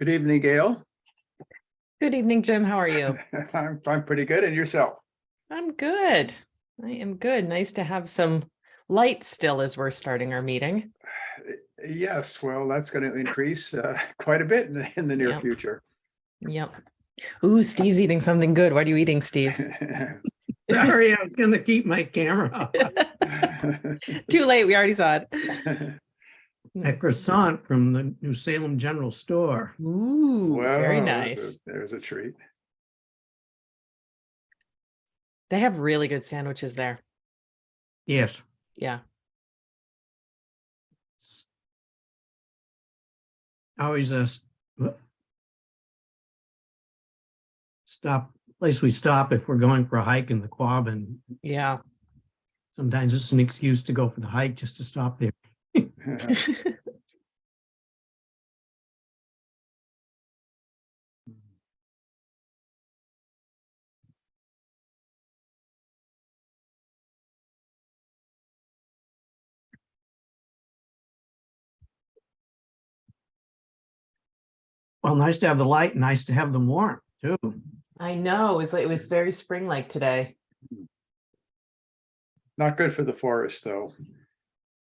Good evening, Gail. Good evening, Jim. How are you? I'm pretty good. And yourself? I'm good. I am good. Nice to have some light still as we're starting our meeting. Yes, well, that's going to increase quite a bit in the near Yep. future. Yep. Ooh, Steve's eating something good. What are you eating, Steve? Sorry, I was going to keep my camera off. Too late. We already saw it. A croissant from the New Salem General Store. Ooh, very Well, nice. there's a treat. They have really good sandwiches there. Yes. Yeah. Always a place we stop if we're going for a hike in the Quab, and Yeah. sometimes it's an excuse to go for the hike just to stop there. Well, nice to have the light, nice to have them warm too. I know. It was very spring-like today. Not good for the forest, though.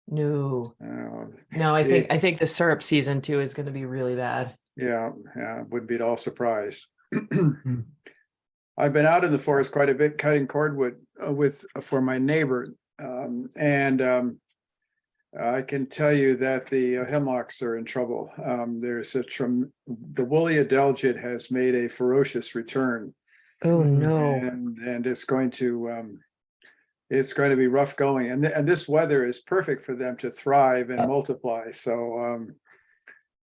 No. Uh, No, I think the syrup season too is going to be really bad. yeah, wouldn't be at all surprised. I've been out in the forest quite a bit cutting cordwood for my neighbor, and I can tell you that the hemlocks are in trouble. There's the woolly adelgid has made a ferocious return, Oh no. and it's going to be rough going. And this weather is perfect for them to thrive and multiply. So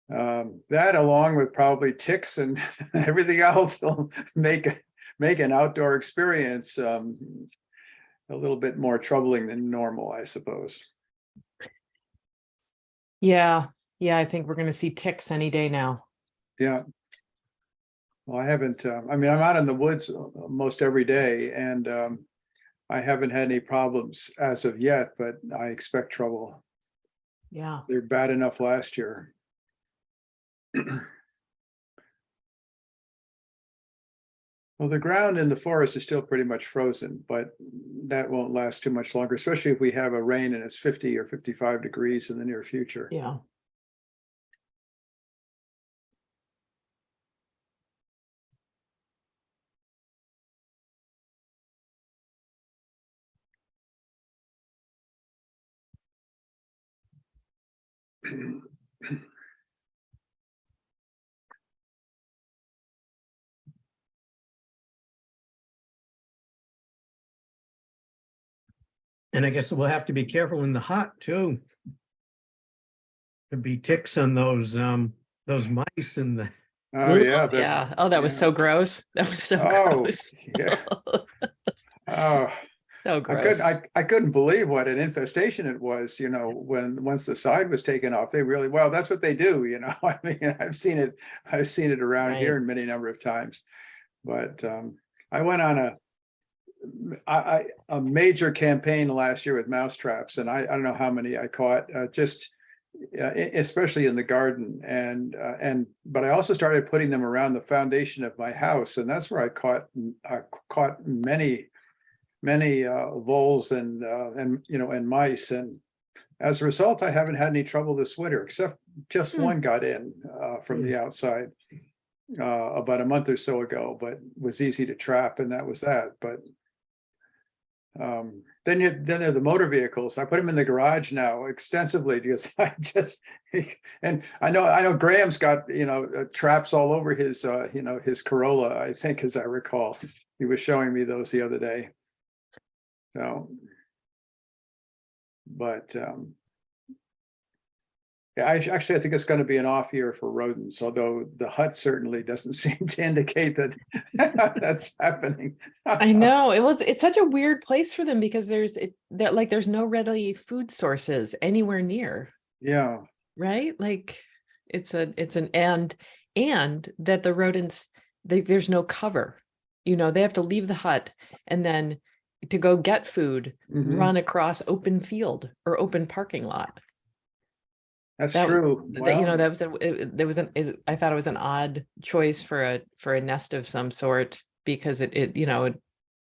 that, along with probably ticks and everything else, will make an outdoor experience a little bit more troubling than normal, I suppose. Yeah. Yeah. I think we're going to see ticks any day now. Yeah. Well, I haven't, I'm out in the woods most every day, and I haven't had any problems as of yet, but I expect trouble. Yeah. They're bad enough last year. Well, the ground in the forest is still pretty much frozen, but that won't last too much longer, especially if we have a rain and it's 50 or 55 degrees in the near future. Yeah. And I guess we'll have to be careful in the hut too. There'd be ticks on those mice in the. Oh yeah. Yeah. Oh, that was so gross. That was so gross. Yeah. Oh, so gross. I couldn't believe what an infestation it was, once the side was taken off. They really, well, that's what they do, I mean, I've seen it around here in many number of times. But I went on a major campaign last year with mouse traps, and I don't know how many I caught, especially in the garden, but I also started putting them around the foundation of my house, and that's where I caught many voles and mice, and as a result, I haven't had any trouble this winter, except just one got in from the outside about a month or so ago, but was easy to trap, and that was that. But then there are the motor vehicles. I put them in the garage now extensively because and I know Graham's got traps all over his his Corolla, I think, as I recall. He was showing me those the other day. So, but yeah, I think it's going to be an off year for rodents, although the hut certainly doesn't seem to indicate that that's happening. I know it's such a weird place for them because there's no readily food sources anywhere near. Yeah. Right. Like it's an and that the rodents, there's no cover, they have to leave the hut and then to go get food, run across open field or open parking lot. That's That- true. that, you know, Well, that was there was I thought it was an odd choice for a nest of some sort, because it you know, it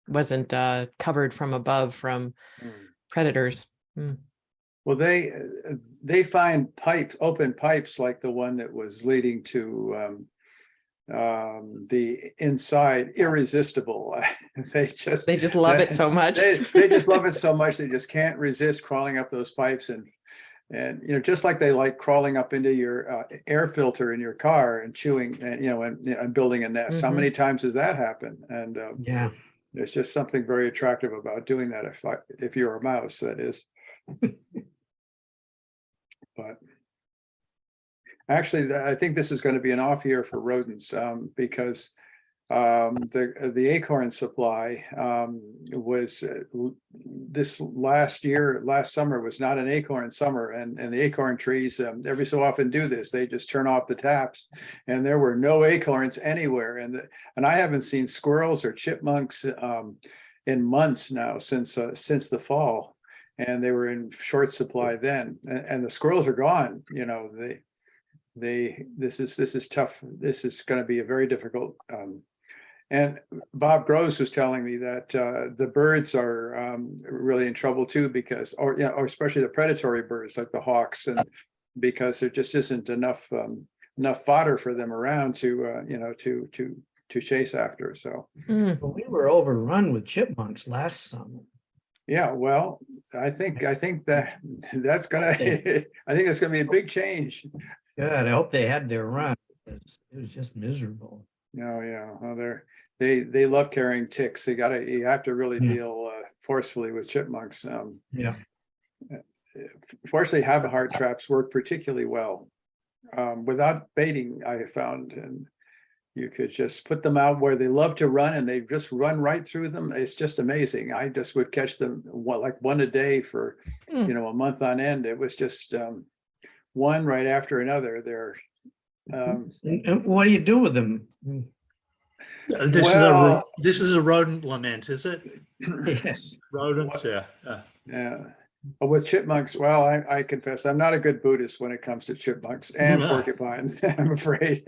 wasn't covered from above from hmm. predators. Mm. Well, they find pipes, open pipes like the one that was leading to the inside irresistible. They just love it so much. They just love it so much they just can't resist crawling up those pipes, and you know, just like they like crawling up into your air filter in your car and chewing and and building a nest. How Mhm. many times does that happen? And Yeah. there's just something very attractive about doing that if you're a mouse, that is. But actually, I think this is going to be an off year for rodents, because the acorn supply was this last summer was not an acorn summer, and the acorn trees every so often do this. They just turn off the taps, and there were no acorns anywhere. And I haven't seen squirrels or chipmunks in months now, since the fall, and they were in short supply then. And the squirrels are gone. You know, this is tough. This is going to be a very difficult. And Bob Groves was telling me that the birds are really in trouble too, because, or especially the predatory birds like the hawks, and because there just isn't enough fodder for them around to chase after. So Mm. Well, we were overrun with chipmunks last summer. yeah, well, I think that's gonna I think that's gonna be a big change. Good. I hope they had their run. It was just miserable. No, yeah, well, they love carrying ticks. You have to really Yeah. deal forcefully with chipmunks. Yeah. Fortunately, habit traps work particularly well without baiting, I have found, and you could just put them out where they love to run, and they just run right through them. It's just amazing. I just would catch them like one a day for Mm. a month on end. It was just one right after another. They're And what do you do with them? This is a rodent lament, is it? Yes. Rodents, yeah. yeah. But with chipmunks, well, I confess I'm not a good Buddhist when it comes to chipmunks and No. porcupines. I'm afraid.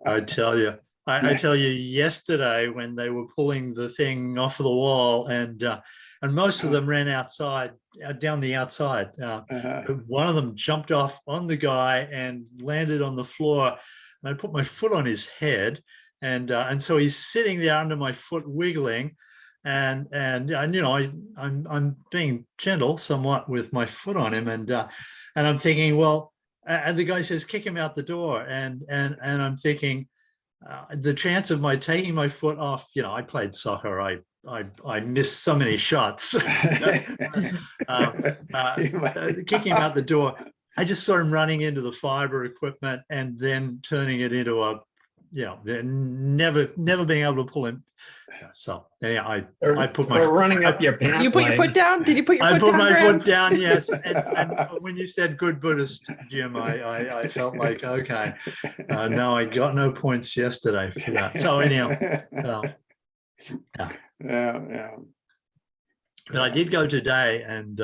I tell you. I tell you, yesterday when they were pulling the thing off of the wall, and most of them ran outside, down the outside. One of them jumped off on the guy and landed on the floor, and I put my foot on his head, and so he's sitting there under my foot wiggling, and I'm being gentle somewhat with my foot on him, and I'm thinking, well, and the guy says, kick him out the door, and I'm thinking, the chance of my taking my foot off, I played soccer. I missed so many shots. Kicking him out the door. I just saw him running into the fiber equipment and then turning it into a, never being able to pull him. So yeah, I put my running up your pant You put your leg. foot down? Did you put your I foot put down? my Graham? foot down, yes. And when you said good Buddhist, Jim, I felt like, okay, no, I got no points yesterday for that. So anyhow, yeah. but I did go today and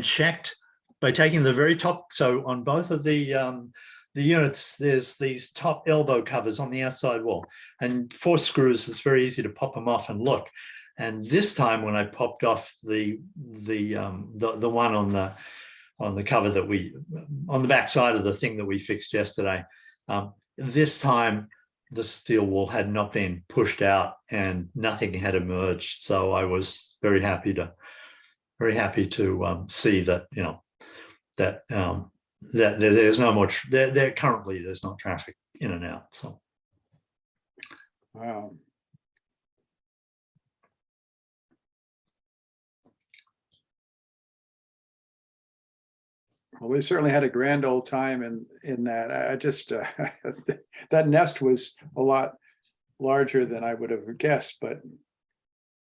checked by taking the very top. So on both of the units, there's these top elbow covers on the outside wall, and 4 screws. It's very easy to pop them off and look. And this time, when I popped off the one on the cover that on the back side of the thing that we fixed yesterday, this time the steel wall had not been pushed out and nothing had emerged. So I was very happy to see that that there's no more there currently there's no traffic in and out. So Wow. Well, we certainly had a grand old time in that. I just that nest was a lot larger than I would have guessed, but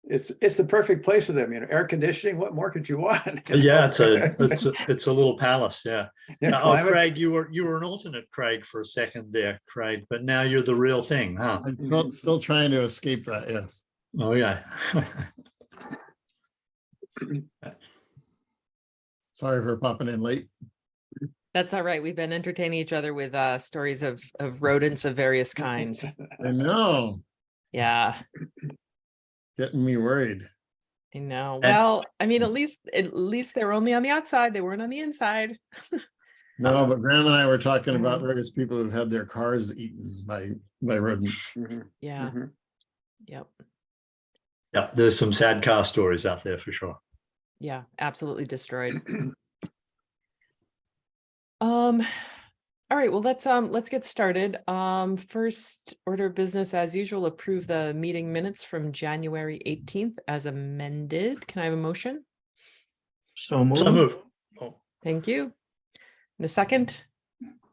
it's the perfect place for them. Air conditioning. What more could you want? yeah, it's a little palace. Yeah. Yeah, Oh, climate. Craig, you were an alternate Craig for a second there, Craig, but now you're the real thing, huh? I'm still trying to escape that, yes. Oh yeah. Sorry for popping in late. That's all right. We've been entertaining each other with stories of rodents of various kinds. I know, Yeah, getting me worried. I know. And- Well, I mean, at least they were only on the outside. They weren't on the inside. No, but Graham and I were talking about various people who've had their cars eaten by rodents. Mhm, Yeah. mhm. Yep. Yeah, there's some sad car stories out there for sure. Yeah. Absolutely destroyed. All right, well, let's get started. First order of business as usual, approve the meeting minutes from January 18th as amended. Can I have a motion? So move. So move. Oh, Thank you. And a second?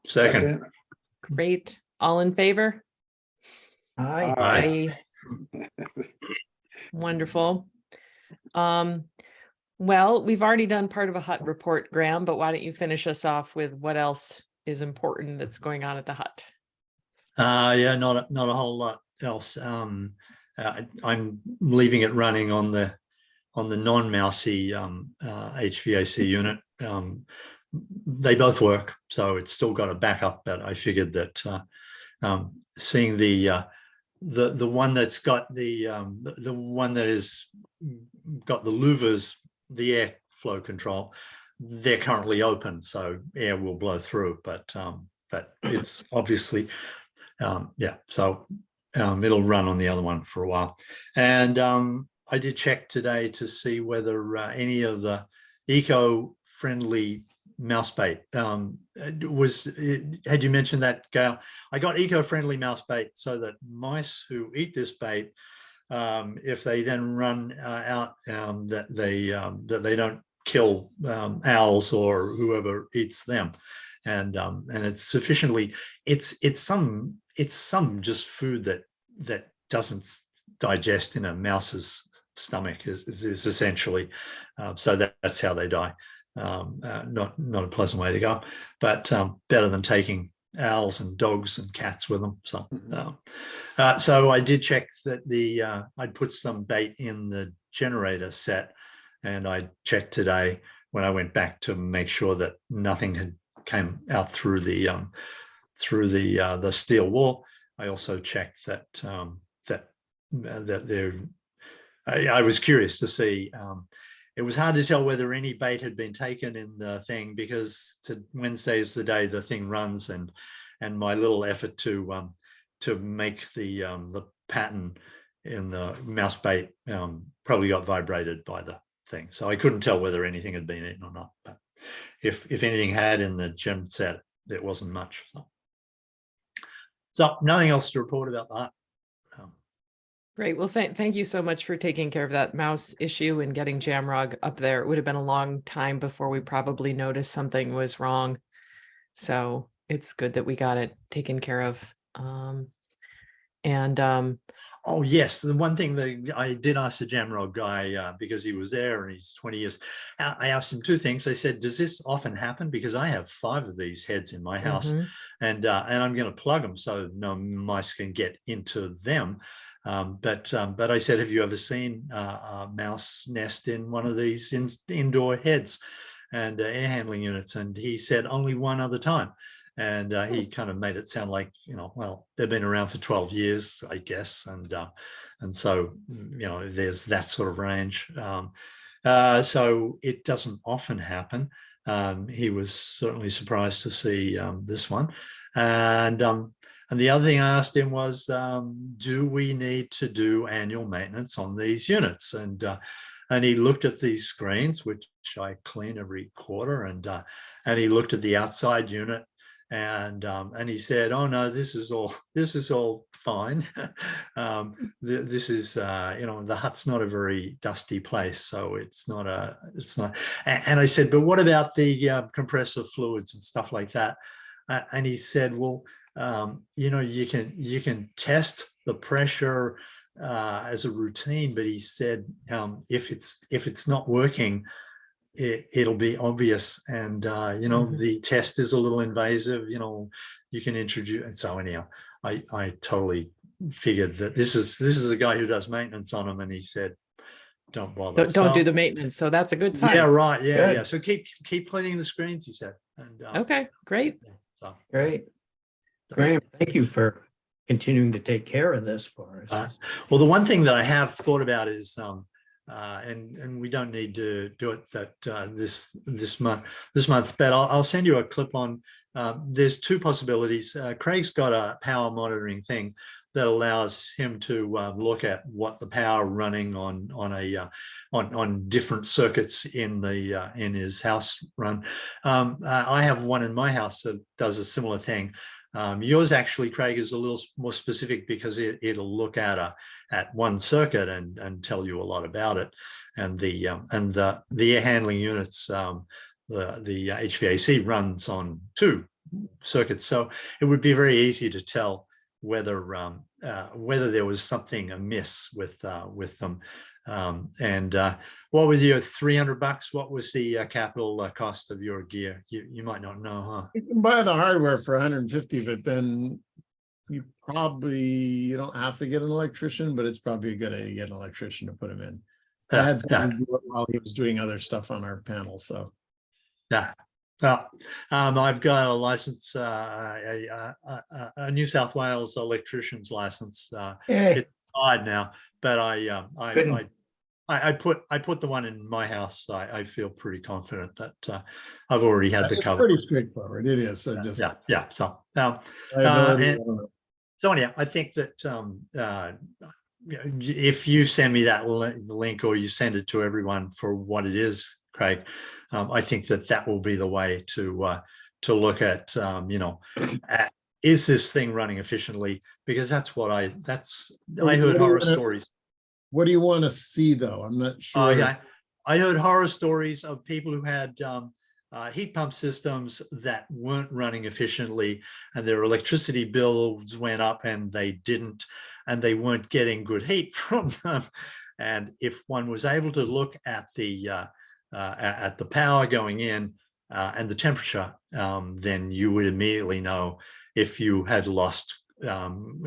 second. Great. All in favor? Aye. Aye. Wonderful. Well, we've already done part of a hut report, Graham, but why don't you finish us off with what else is important that's going on at the hut? Yeah, not a whole lot else. I'm leaving it running on the non-mousy HVAC unit. They both work, so it's still got a backup. But I figured that seeing the one that's got the one that is got the louvers, the airflow control, they're currently open, so air will blow through. But it's obviously yeah. So it'll run on the other one for a while. And I did check today to see whether any of the eco-friendly mouse bait had you mentioned that, Gail? I got eco-friendly mouse bait so that mice who eat this bait, if they then run out, that they don't kill owls or whoever eats them. And it's sufficiently, it's some just food that doesn't digest in a mouse's stomach is essentially, so that's how they die. Not a pleasant way to go, but better than taking owls and dogs and cats with them. So so I did check that I'd put some bait in the generator set, and I checked today when I went back to make sure that nothing had came out through the steel wall. I also checked that there. I was curious to see. It was hard to tell whether any bait had been taken in the thing, because Wednesday is the day the thing runs, and my little effort to make the pattern in the mouse bait probably got vibrated by the thing, so I couldn't tell whether anything had been eaten or not. But if anything had in the gem set, it wasn't much. So nothing else to report about that. Great. Well, thank you so much for taking care of that mouse issue and getting Jamrog up there. It would have been a long time before we probably noticed something was wrong. So it's good that we got it taken care of. Oh yes, the one thing that I did ask the Jamrog guy, because he was there and he's 20 years, I asked him two things. I said, does this often happen? Because I have 5 of these heads in my house, and I'm going to plug them so no mice can get into them. But I said, have you ever seen a mouse nest in one of these indoor heads and air handling units? And he said only one other time. And he kind of made it sound like, well, they've been around for 12 years, I guess. And so, there's that sort of range. So it doesn't often happen. He was certainly surprised to see this one. And the other thing I asked him was, do we need to do annual maintenance on these units? And he looked at these screens, which I clean every quarter, and he looked at the outside unit, and he said, oh no, this is all fine. This is the hut's not a very dusty place, so it's not. And I said, but what about the compressor fluids and stuff like that? And he said, well, you can test the pressure as a routine, but he said, if it's not working, it'll be obvious, and the test is a little invasive. You can introduce, and so anyhow, I totally figured that this is the guy who does maintenance on them, and he said, don't bother. Don't do So- the maintenance. So that's a good sign. Yeah, right. Yeah, Good. yeah. So keep cleaning the screens, he said. And Okay, great. yeah, so Great. Graham, thank you for continuing to take care of this for us. well, the one thing that I have thought about is and we don't need to do it this month, but I'll send you a clip on. There's two possibilities. Craig's got a power monitoring thing that allows him to look at what the power running on different circuits in his house run. I have one in my house that does a similar thing. Yours actually, Craig, is a little more specific because it'll look at one circuit and tell you a lot about it. And the air handling units, the HVAC runs on two circuits, so it would be very easy to tell whether there was something amiss with them. What was your $300? What was the capital cost of your gear? You might not know, huh? You can buy the hardware for 150, but then you don't have to get an electrician, but it's probably a good idea to get an electrician to put him in. I had someone do it while he was doing other stuff on our panel, so. Yeah. Well, I've got a license, a New South Wales electrician's license. It's odd now, but I put the one in my house. I feel pretty confident that I've already had the It's cover. pretty straightforward. It is. So just Yeah. So liability, and- I don't know. so anyhow, I think that if you send me that link or you send it to everyone for what it is, Craig, I think that will be the way to look at, is this thing running efficiently? Because that's what I heard horror stories. What do you want to see though? I'm not sure. Okay. I heard horror stories of people who had heat pump systems that weren't running efficiently, and their electricity bills went up, and they weren't getting good heat from them. And if one was able to look at the power going in and the temperature, then you would immediately know if you had lost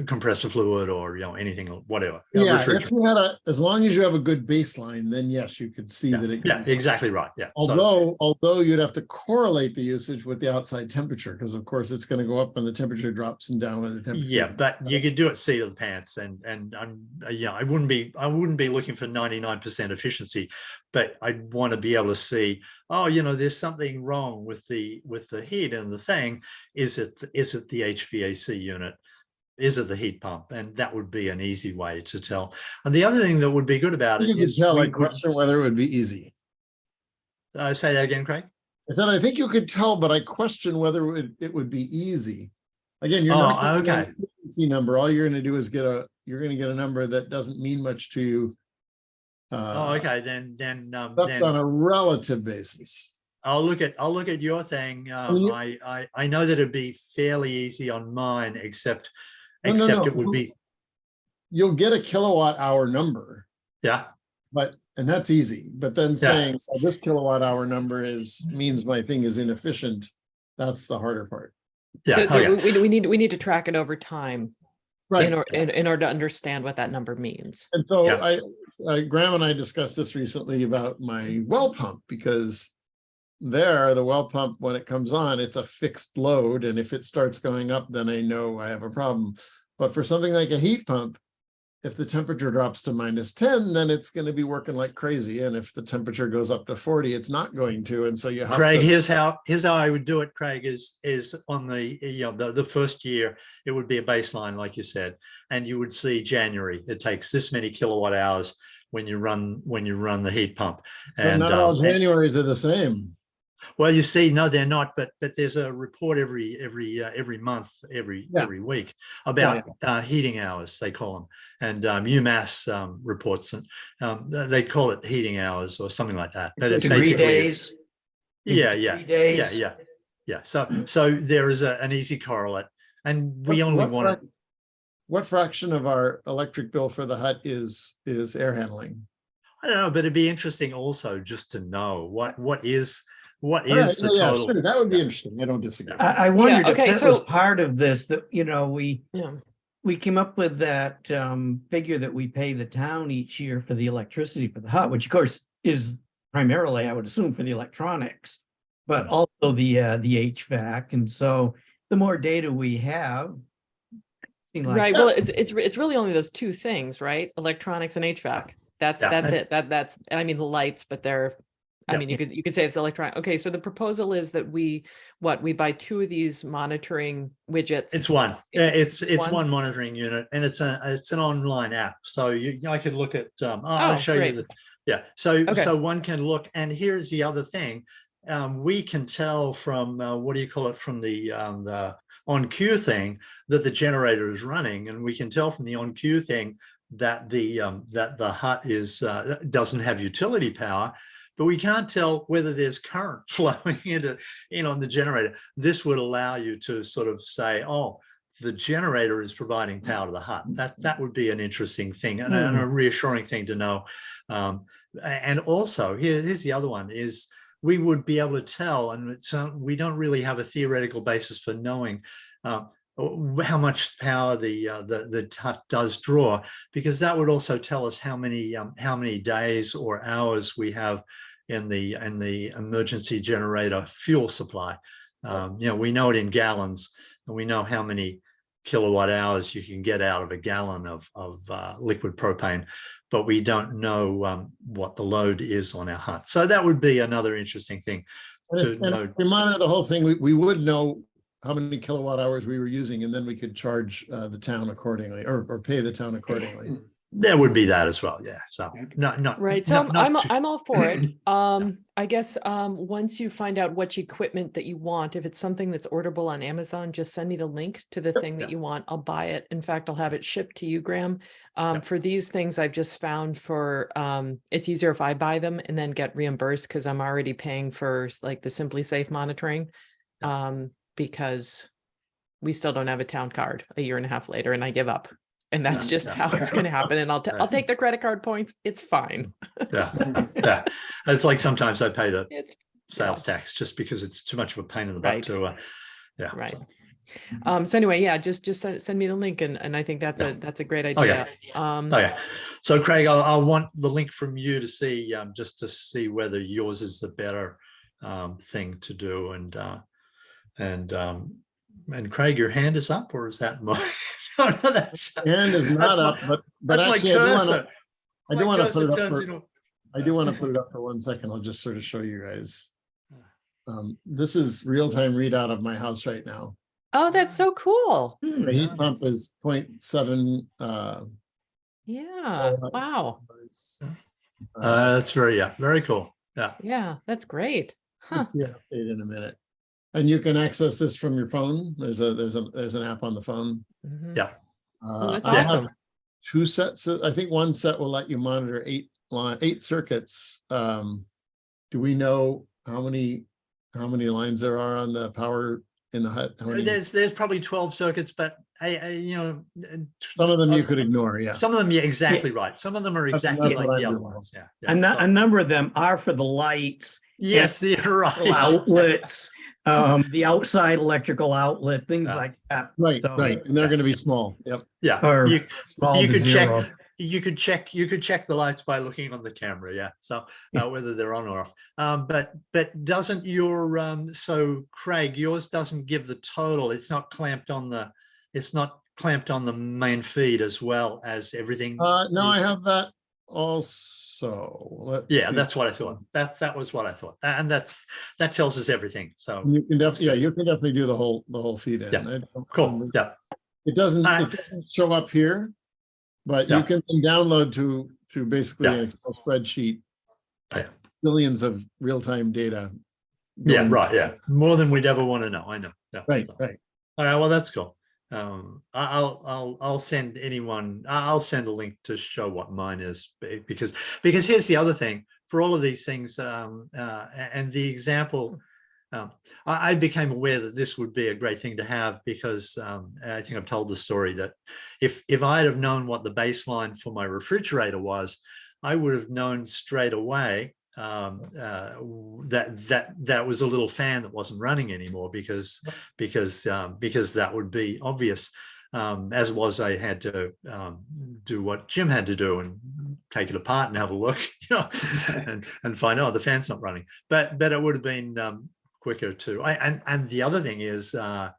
compressor fluid or anything, whatever. Yeah, if you had as long as you have a good baseline, then yes, you could see that it. Yeah, exactly right. Yeah. Although you'd have to correlate the usage with the outside temperature, because of course it's going to go up when the temperature drops and down when the temperature. Yeah, but you could do it seat of the pants, and I wouldn't be looking for 99% efficiency, but I'd want to be able to see, there's something wrong with the heat and the thing. Is it the HVAC unit? Is it the heat pump? And that would be an easy way to tell. And the other thing that would be good about it is I question whether it would be easy. Say that again, Craig. I said I think you could tell, but I question whether it would be easy. Again, you're not going to get an efficiency number. All you're going to do is you're going to get a number that doesn't mean much to you. Okay, then that's on a relative basis. I'll look at your thing. I know that it'd be fairly easy on mine, except it would be. You'll get a kilowatt hour number. Yeah. And that's easy. But then saying this kilowatt hour number means my thing is inefficient. That's the harder part. Yeah. We need to track it over time. Right. In order to understand what that number means. And so Graham and I discussed this recently about my well pump, because the well pump, when it comes on, it's a fixed load. And if it starts going up, then I know I have a problem. But for something like a heat pump, if the temperature drops to -10, then it's going to be working like crazy. And if the temperature goes up to 40, it's not going to. And so you have Craig, here's how I would do it, Craig, is on the first year, it would be a baseline, like you said, and you would see January, it takes this many kilowatt hours when you run the heat pump. And not all Januaries are the same. Well, you see, no, they're not. But there's a report every month, every week about heating hours, they call them, and UMass reports, and they call it heating hours or something like that. But it's 3 days. Yeah. 3 days. Yeah. So there is an easy correlate, and we only want it. What fraction of our electric bill for the hut is air handling? I don't know, but it'd be interesting also just to know what is the total. Sure. That would be interesting. I don't disagree. I wondered if okay, that was part of this, that we we came up with that figure that we pay the town each year for the electricity for the hut, which of course is primarily, I would assume, for the electronics, but also the HVAC. And so the more data we have, seem like Right. Well, it's really only those two things, right? Electronics and HVAC. That's it. That's I mean the lights, but they're I Yeah. mean you could say it's electronic. Okay, so the proposal is that we buy two of these monitoring widgets. It's one. Yeah, it's one? one monitoring unit, and it's an online app. So I could look at. I'll show great. you the. Yeah. So Okay. one can look, and here's the other thing. We can tell from what do you call it, from the on cue thing, that the generator is running, and we can tell from the on cue thing that the hut is doesn't have utility power. But we can't tell whether there's current flowing in on the generator. This would allow you to sort of say, oh, the generator is providing power to the hut. That would be an interesting thing and a reassuring thing to know. And also, here's the other one, is we would be able to tell, and we don't really have a theoretical basis for knowing how much power the hut does draw, because that would also tell us how many days or hours we have in the emergency generator fuel supply. We know it in gallons, and we know how many kilowatt hours you can get out of a gallon of liquid propane, but we don't know what the load is on our hut. So that would be another interesting thing to know. If we monitor the whole thing, we would know how many kilowatt hours we were using, and then we could charge the town accordingly, or pay the town accordingly. There would be that as well, yeah. So not Right. So not I'm all for it. I guess once you find out which equipment that you want, if it's something that's orderable on Amazon, just send me the link to the thing that you want. I'll buy it. In fact, I'll have it shipped to you, Graham. For these things, I've just found it's easier if I buy them and then get reimbursed, because I'm already paying for like the Simply Safe monitoring. Because we still don't have a town card a year and a half later, and I give up. And that's just how it's going to happen. And I'll take the credit card points. It's fine. Yeah. It's like sometimes I pay the sales tax just because it's too much of a pain in the butt to. Right. So. So anyway, just send me the link, and I think that's a great idea. Okay. So Craig, I'll want the link from you to see just to see whether yours is the better thing to do. And Craig, your hand is up, or is that my? No, that's Hand is not up, but that's actually, my cursor. I do want to put it up. I do want to put it up for 1 second. I'll just sort of show you guys. This is real-time readout of my house right now. Oh, that's so cool. The heat pump is 0.7. Yeah. Wow. That's very cool. Yeah. Yeah, that's great. Huh. Let's see an update in a minute. And you can access this from your phone. There's an app on the phone. Mhm. Yeah. That's I awesome. have 2 sets. I think one set will let you monitor 8 circuits. Do we know how many lines there are on the power in the hut? There's probably 12 circuits, but some of them you could ignore. Yeah. Some of them, exactly right. Some of them are exactly That's like what the I other do. ones. Yeah. A number of them are for the lights. Yes, you're right. Outlets, the outside electrical outlet, things like that. Right. So- Right. And they're going to be small. Yep. Yeah. Or You small to could zero. you could check the lights by looking on the camera. Yeah. So whether they're on or off. But doesn't your so Craig, yours doesn't give the total. It's not clamped on the main feed as well as everything. No, I have that also. Let's see. That's what I thought. That was what I thought. And that tells us everything. So You can definitely do the whole feed in. Yeah. cool. Yeah. It doesn't show up here, but you can download to basically an Excel spreadsheet. Yeah. Billions of real-time data. Yeah, right. Yeah. More than we'd ever want to know. I know. Yeah. Right. All right. Well, that's cool. I'll send I'll send a link to show what mine is, because here's the other thing for all of these things, and the example, I became aware that this would be a great thing to have, because I think I've told the story that if I'd have known what the baseline for my refrigerator was, I would have known straight away that was a little fan that wasn't running anymore, because that would be obvious. as was I had to do what Jim had to do and take it apart and have a look, and find out the fan's not running. But it would have been quicker too. And the other thing is a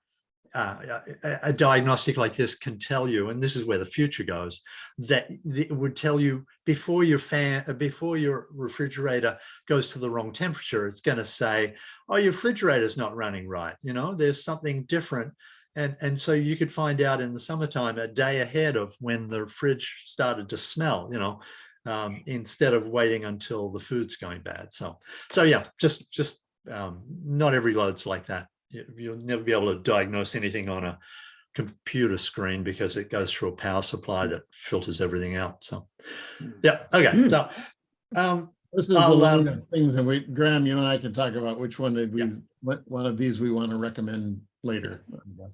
diagnostic like this can tell you, and this is where the future goes, that it would tell you before your refrigerator goes to the wrong temperature, it's going to say, oh, your refrigerator's not running right. There's something different. And so you could find out in the summertime a day ahead of when the fridge started to smell, instead of waiting until the food's going bad. So yeah, just not every load's like that. You'll never be able to diagnose anything on a computer screen because it goes through a power supply that filters everything out. So yeah, okay. So this is the line of things, and Graham, you and I can talk about which one of these, what one of these we want to recommend later.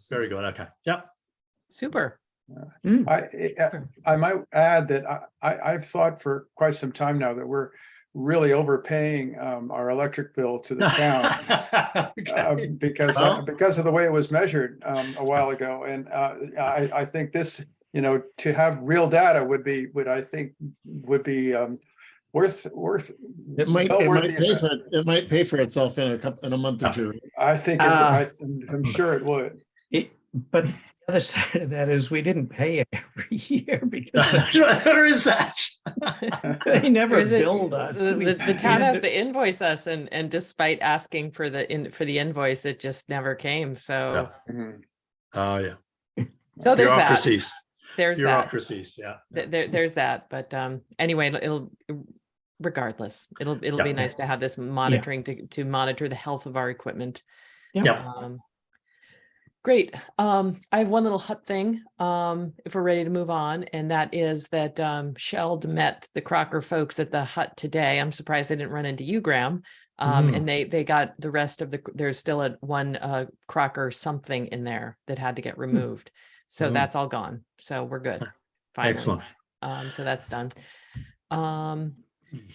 Very good. Okay. Yeah. Super. I might add that I've thought for quite some time now that we're really overpaying our electric bill to the town Okay. because of the way it was measured a while ago. And I think this, to have real data would be worth It might well worth the pay for investment. it might pay for itself in a month or two. I think I'm sure it would. But the other side of that is we didn't pay every year because There is that. they never Is it- billed us. The town has to invoice us, and despite asking for the invoice, it just never came. So Mhm. Oh yeah. so there's that. Bureaucracies. There's that. Bureaucracies. Yeah. There's that. But anyway, regardless, it'll Yeah. be nice to have this monitoring to monitor the health of our equipment. Yeah. Great. I have one little hut thing, if we're ready to move on, and that is that Sheld met the Crocker folks at the hut today. I'm surprised they didn't run into you, Graham. And they got the rest of there's still one Crocker something in there that had to get removed. So that's all gone. So we're good. Finally. Excellent. So that's done.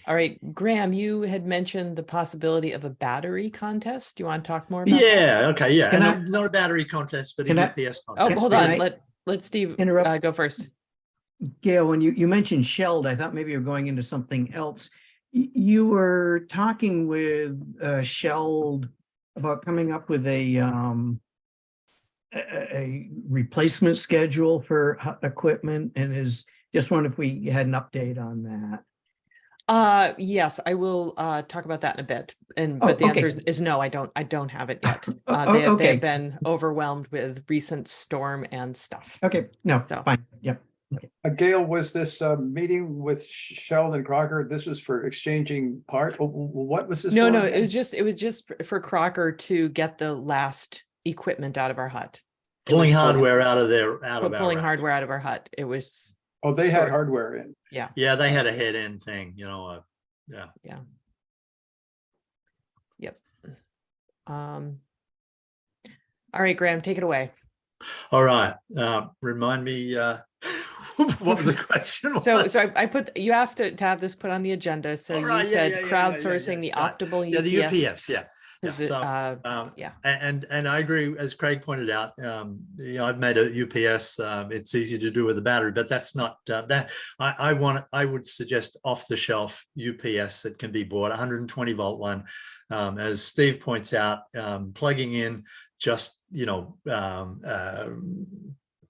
All right, Graham, you had mentioned the possibility of a battery contest. Do you want to talk more about that? Yeah. Okay. Yeah. Can And not a battery contest, but a can I- UPS Oh, contest. hold Can on. I Let Steve interrupt? go first. Gail, when you mentioned Sheld, I thought maybe you're going into something else. You were talking with Sheld about coming up with a replacement schedule for hut equipment, and just wondering if we had an update on that. Yes, I will talk about that in a bit. But the okay. answer is no, I don't have it yet. Oh, They okay. have been overwhelmed with recent storm and stuff. Okay, no, So- fine. Yep. Gail, was this meeting with Sheldon Crocker? This was for exchanging what was this? No, for no, again? it was just for Crocker to get the last equipment out of our hut. It Pulling was hardware out of our pulling rack. hardware out of our hut. It was Oh, they had Sure. hardware in. Yeah, they had a head end thing, Yep. All right, Graham, take it away. All right. Remind me what the question was. So you asked to have this put on the agenda. So All you right, yeah, said yeah, yeah, crowdsourcing the right. optimal UPS. Yeah, the UPS, yeah. Yeah. Is it, So, yeah. And I agree, as Craig pointed out, I've made a UPS. It's easy to do with a battery, but that's not that. I would suggest off the shelf UPS that can be bought, 120 volt one. As Steve points out, plugging in just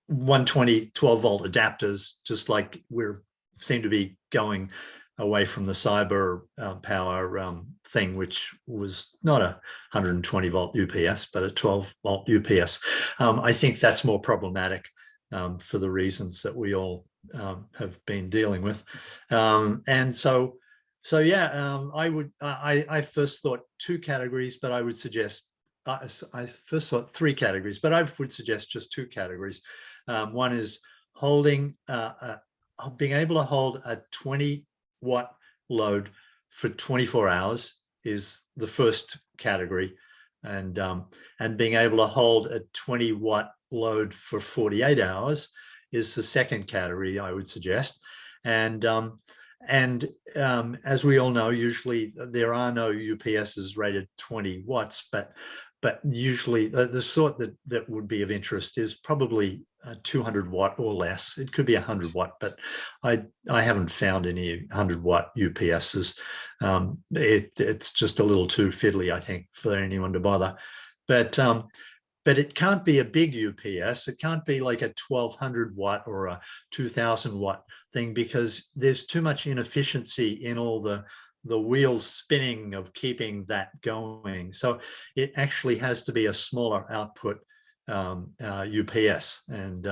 120 12 volt adapters, just like seem to be going away from the cyber power thing, which was not a 120 volt UPS, but a 12 volt UPS. I think that's more problematic for the reasons that we all have been dealing with. And so yeah, I first thought two categories, but I would suggest, I first thought three categories, but I would suggest just two categories. One is being able to hold a 20 watt load for 24 hours is the first category, and being able to hold a 20 watt load for 48 hours is the second category I would suggest. And as we all know, usually there are no UPSs rated 20 watts, but usually the sort that would be of interest is probably 200 watt or less. It could be 100 watt, but I haven't found any 100 watt UPSs. It's just a little too fiddly, I think, for anyone to bother. But it can't be a big UPS. It can't be like a 1200 watt or a 2000 watt thing, because there's too much inefficiency in all the wheels spinning of keeping that going. So it actually has to be a smaller output UPS, and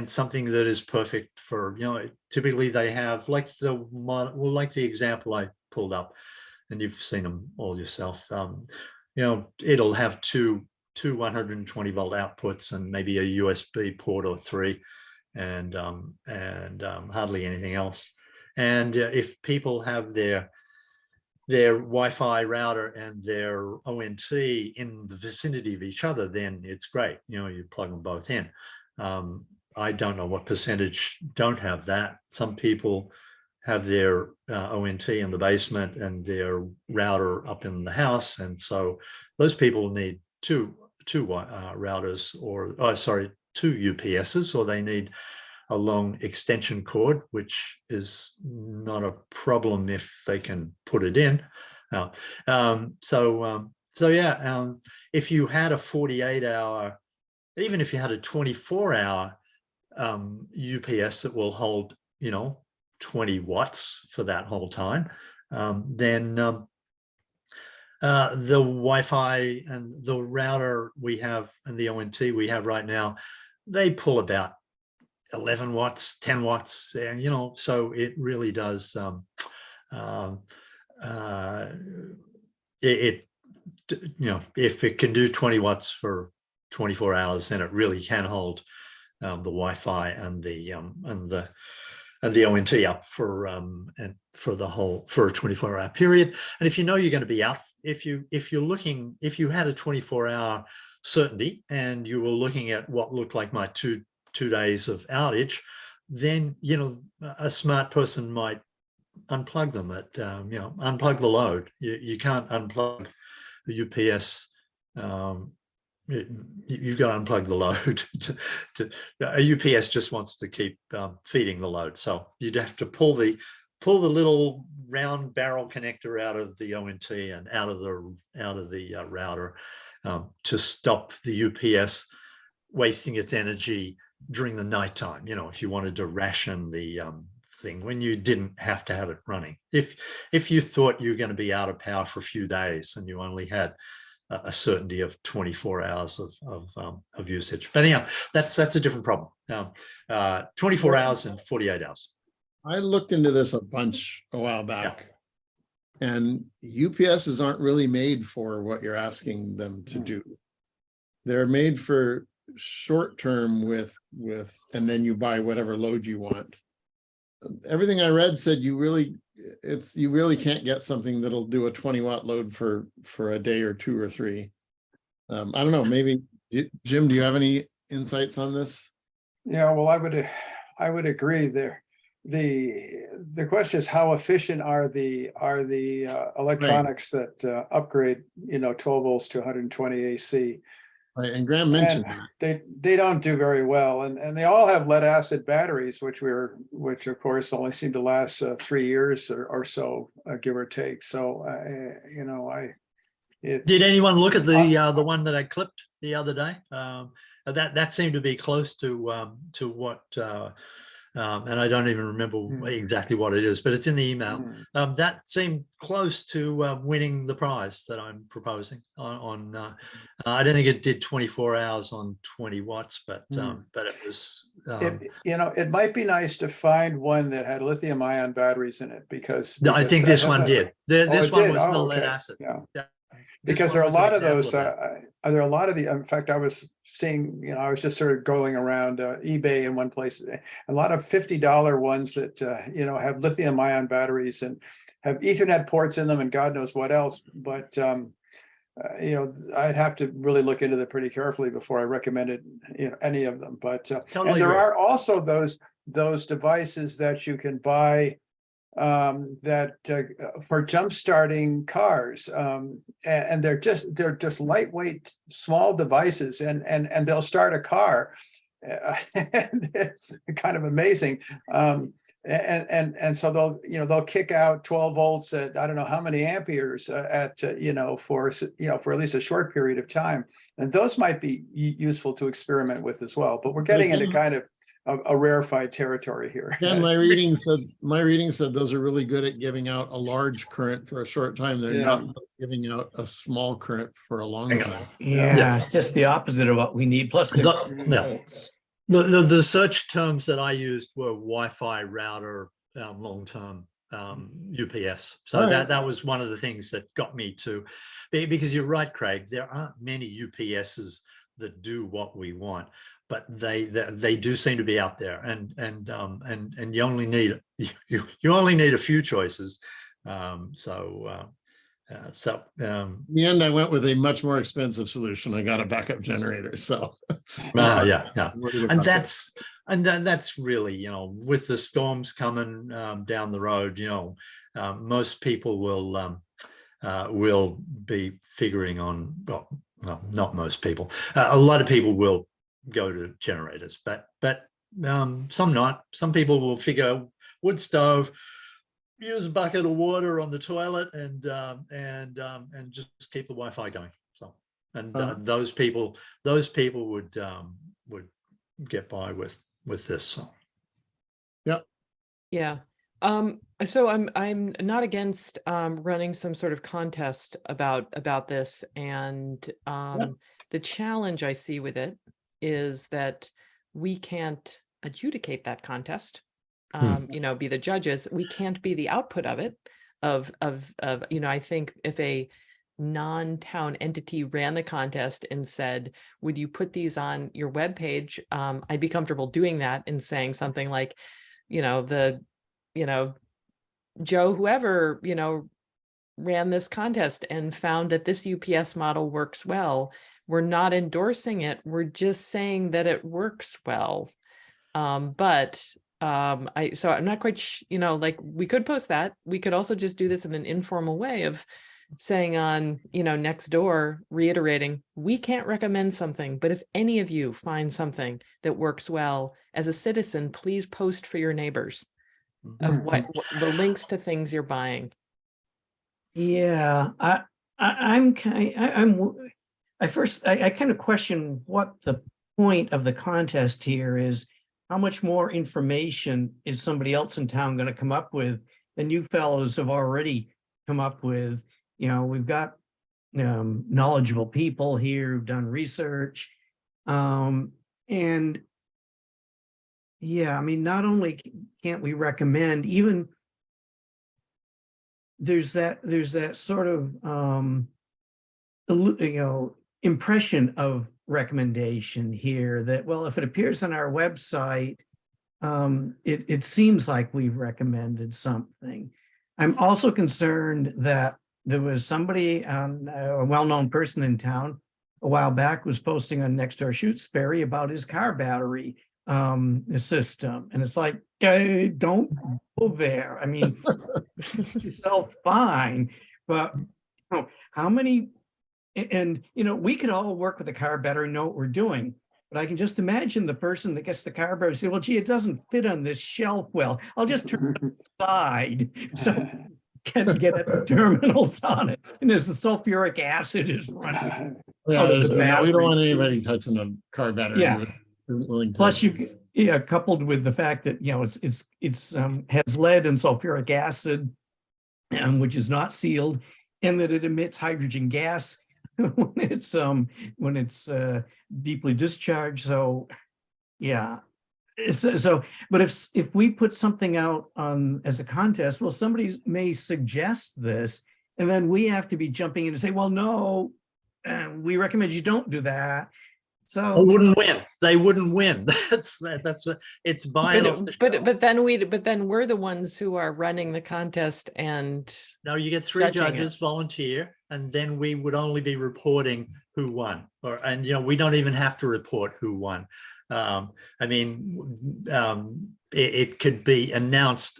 something that is perfect for, typically they have like the example I pulled up, and you've seen them all yourself. It'll have two 120 volt outputs and maybe a USB port or 3, and hardly anything else. And if people have their Wi-Fi router and their ONT in the vicinity of each other, then it's great. You plug them both in. I don't know what percentage don't have that. Some people have their ONT in the basement and their router up in the house, and so those people need two routers, or two UPSs, or they need a long extension cord, which is not a problem if they can put it in. If you had a 48-hour, even if you had a 24-hour UPS that will hold 20 watts for that whole time, then the Wi-Fi and the router we have and the ONT we have right now, they pull about 11 watts, 10 watts, and so it really does. If it can do 20 watts for 24 hours, then it really can hold the Wi-Fi and the ONT up for a 24-hour period. And if you're going to be out, if you had a 24-hour certainty and you were looking at what looked like my two days of outage, then a smart person might unplug them unplug the load. You can't unplug the UPS. You've got to unplug the load. A UPS just wants to keep feeding the load, so you'd have to pull the little round barrel connector out of the ONT and out of the router to stop the UPS wasting its energy during the nighttime. If you wanted to ration the thing when you didn't have to have it running. If you thought you were going to be out of power for a few days and you only had a certainty of 24 hours of usage. But anyhow, that's a different problem. 24 hours and 48 hours. I looked into this a bunch a while back, and UPSs aren't really made for what you're asking them to do. They're made for short term with, and then you buy whatever load you want. Everything I read said you really can't get something that'll do a 20 watt load for a day or 2 or 3. I don't know, maybe Jim, do you have any insights on this? Yeah, well, I would agree there. The question is, how efficient are the electronics that upgrade 12 volts to 120 AC? Right, and Graham mentioned they don't do very well, and they all have lead acid batteries, which of course only seem to last 3 years or so, give or take. So did anyone look at the one that I clipped the other day? That seemed to be close to what. And I don't even remember exactly what it is, but it's in the email. That seemed close to winning the prize that I'm proposing on I don't think it did 24 hours on 20 watts, but it was. It might be nice to find one that had lithium ion batteries in it, because I think this one did. This one was the lead acid. Yeah. Because there are a lot of those. There are a lot of the. In fact, I was seeing. I was just sort of going around eBay in one place. A lot of $50 ones that have lithium ion batteries and have Ethernet ports in them and God knows what else. But I'd have to really look into that pretty carefully before I recommended any of them. But totally and there agree. are also those devices that you can buy. That for jump starting cars, and they're just lightweight small devices, and they'll start a car, and kind of amazing. And so they'll kick out 12 volts at I don't know how many amperes for at least a short period of time, and those might be useful to experiment with as well. But we're getting into kind of a rarefied territory here. Again, my reading said those are really good at giving out a large current for a short time. They're not giving out a small current for a long time. Yeah, it's just the opposite of what we need. Plus, the search terms that I used were Wi-Fi router, long-term UPS. So that was one of the things that got me to, because you're right, Craig, there aren't many UPSs that do what we want, but they do seem to be out there, and you only need a few choices. In the end, I went with a much more expensive solution. I got a backup generator. So yeah. And that's really, with the storms coming down the road, most people will be figuring on, well, not most people. A lot of people will go to generators, but some not. Some people will figure wood stove, use a bucket of water on the toilet, and just keep the Wi-Fi going. So, and those people would get by with this. So. Yeah. So I'm not against running some sort of contest about this, and the challenge I see with it is that we can't adjudicate that contest. Be the judges. We can't be the output of it. I think if a non-town entity ran the contest and said, "Would you put these on your webpage?" I'd be comfortable doing that and saying something like, Joe, whoever, ran this contest and found that this UPS model works well. We're not endorsing it. We're just saying that it works well. I'm not quite, we could post that. We could also just do this in an informal way of saying on, next door, reiterating, we can't recommend something, but if any of you find something that works well as a citizen, please post for your neighbors of what the links to things you're buying. Yeah, I kind of question what the point of the contest here is. How much more information is somebody else in town going to come up with than you fellows have already come up with? We've got knowledgeable people here who've done research. Not only can't we recommend, even there's that sort of impression of recommendation here that, well, if it appears on our website, it seems like we've recommended something. I'm also concerned that there was somebody, a well-known person in town a while back, was posting on Nextdoor Shutesbury about his car battery system, and it's like, don't go there. I mean, yourself fine, but how many? And we could all work with the car battery, know what we're doing, but I can just imagine the person that gets the car battery say, well, gee, it doesn't fit on this shelf well. I'll just turn it aside so can get at the terminals on it. And as the sulfuric acid is running. We don't want anybody touching a car battery. Yeah. Plus, coupled with the fact that it's has lead and sulfuric acid, which is not sealed, and that it emits hydrogen gas when it's deeply discharged. So, yeah. But if we put something out on as a contest, well, somebody may suggest this, and then we have to be jumping in and say, well, no, we recommend you don't do that. So they wouldn't win. They wouldn't win. That's what it's buying off the shelf. But then we're the ones who are running the contest, and no, you get 3 judges volunteer, and then we would only be reporting who won, we don't even have to report who won. It could be announced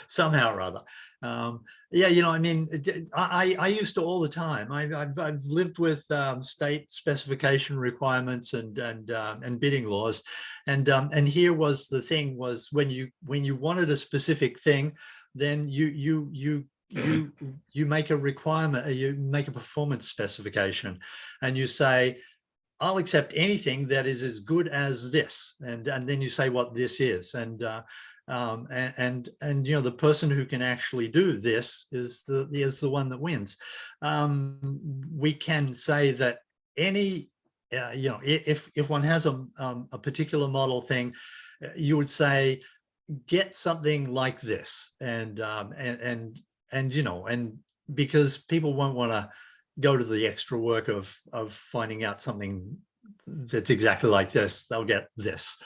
somehow or other. Yeah, I mean, I used to all the time. I've lived with state specification requirements and bidding laws, and here was the thing was when you wanted a specific thing, then you make a requirement, you make a performance specification, and you say, I'll accept anything that is as good as this, and then you say what this is, and the person who can actually do this is the one that wins. We can say that any if one has a particular model thing, you would say get something like this, and because people won't want to go to the extra work of finding out something that's exactly like this, they'll get this.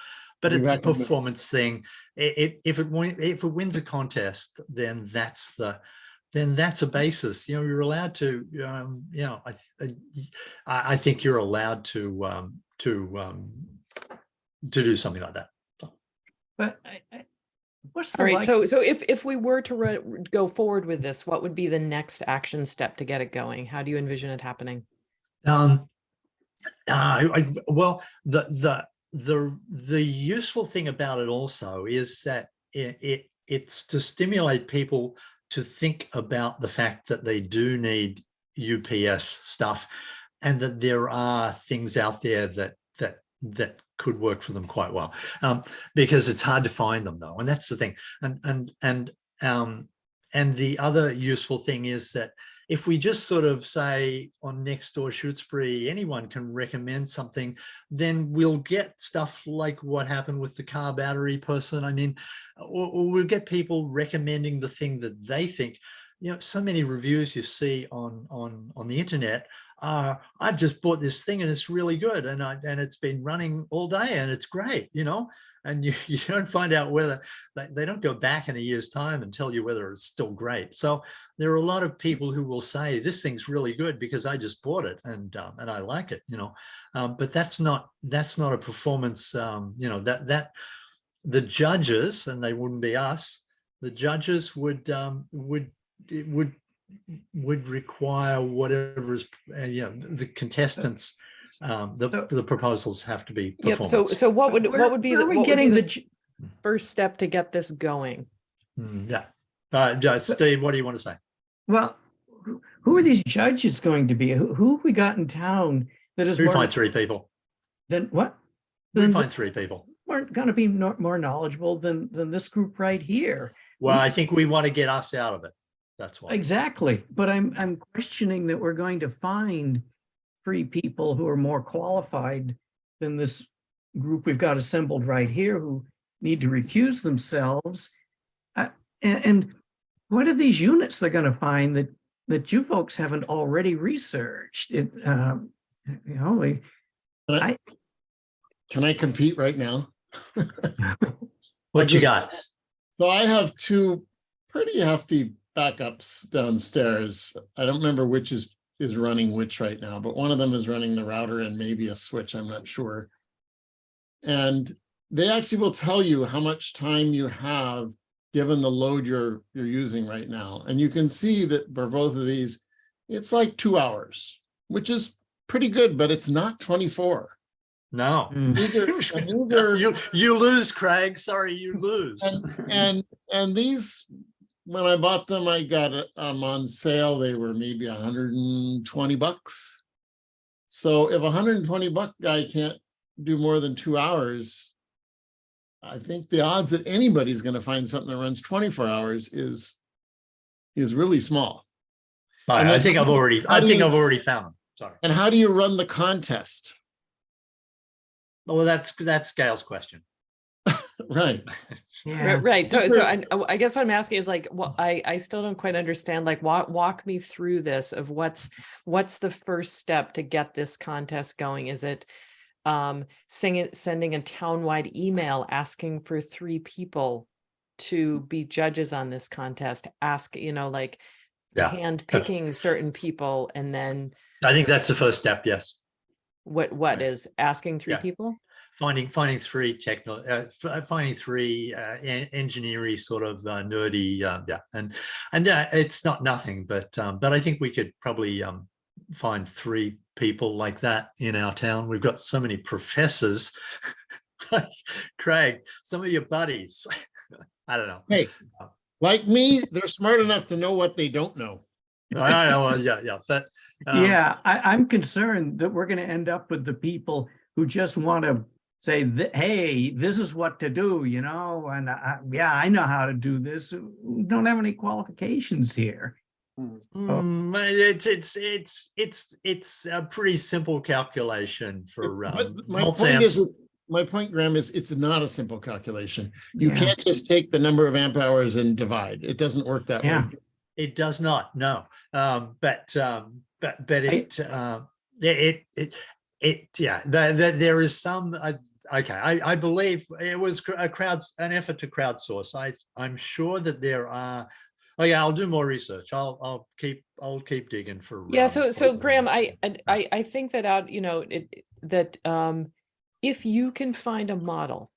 But it's a performance thing. If it wins a contest, then that's a basis. You're allowed to. I think you're allowed to do something like that. But what's the All right. like- So if we were to go forward with this, what would be the next action step to get it going? How do you envision it happening? Well, the useful thing about it also is that it's to stimulate people to think about the fact that they do need UPS stuff, and that there are things out there that could work for them quite well, because it's hard to find them though, and that's the thing. And the other useful thing is that if we just sort of say on Nextdoor Shutesbury, anyone can recommend something, then we'll get stuff like what happened with the car battery person. I mean, or we'll get people recommending the thing that they think. So many reviews you see on the internet are, I've just bought this thing and it's really good, and it's been running all day and it's great, and you don't find out whether they don't go back in a year's time and tell you whether it's still great. So there are a lot of people who will say this thing's really good because I just bought it and I like it, but that's not a performance. That the judges, and they wouldn't be us, the judges would require whatever is the contestants. The proposals have to be performance. Yep. So what would be the first step to get this going? Steve, what do you want to say? Well, who are these judges going to be? Who have we got in town that is We find 3 people. Then what? We find 3 people. Weren't going to be more knowledgeable than this group right here. Well, I think we want to get us out of it. That's why. Exactly. But I'm questioning that we're going to find 3 people who are more qualified than this group we've got assembled right here, who need to recuse themselves. And what are these units they're going to find that you folks haven't already researched? Can I compete right now? What you got? So I have 2 pretty hefty backups downstairs. I don't remember which is running which right now, but one of them is running the router and maybe a switch, I'm not sure. And they actually will tell you how much time you have given the load you're using right now. And you can see that for both of these, it's like 2 hours, which is pretty good, but it's not 24. No. These are you lose, Craig. Sorry, you lose. And these, when I bought them, I got them on sale. They were maybe $120. So if $120 guy can't do more than 2 hours, I think the odds that anybody's going to find something that runs 24 hours is really small. I think I've already found them. Sorry. And how do you run the contest? Well, that's Gail's question. Right. Yeah. Right. So I guess what I'm asking is like, well, I still don't quite understand, like, walk me through this of what's the first step to get this contest going? Is it sending a townwide email asking for 3 people to be judges on this contest, hand picking certain people, and then I think that's the first step. Yes. What is asking 3 people? finding three finding three engineering sort of nerdy, and it's not nothing, but I think we could probably find three people like that in our town. We've got so many professors. Like Craig, some of your buddies. I don't know. Hey, like me, they're smart enough to know what they don't know. I know. Yeah. But Yeah, I'm concerned that we're going to end up with the people who just want to say, hey, this is what to do, and I know how to do this. We don't have any qualifications here. it's a pretty simple calculation for My point, Graham, is it's not a simple calculation. You Yeah. can't just take the number of amp hours and divide. It doesn't work that Yeah. way. It does not, no. But there is some. Okay, I believe it was an effort to crowdsource. I'm sure that there are. Oh yeah, I'll do more research. I'll keep digging for. Yeah, so Graham, I think that out, if you can find a model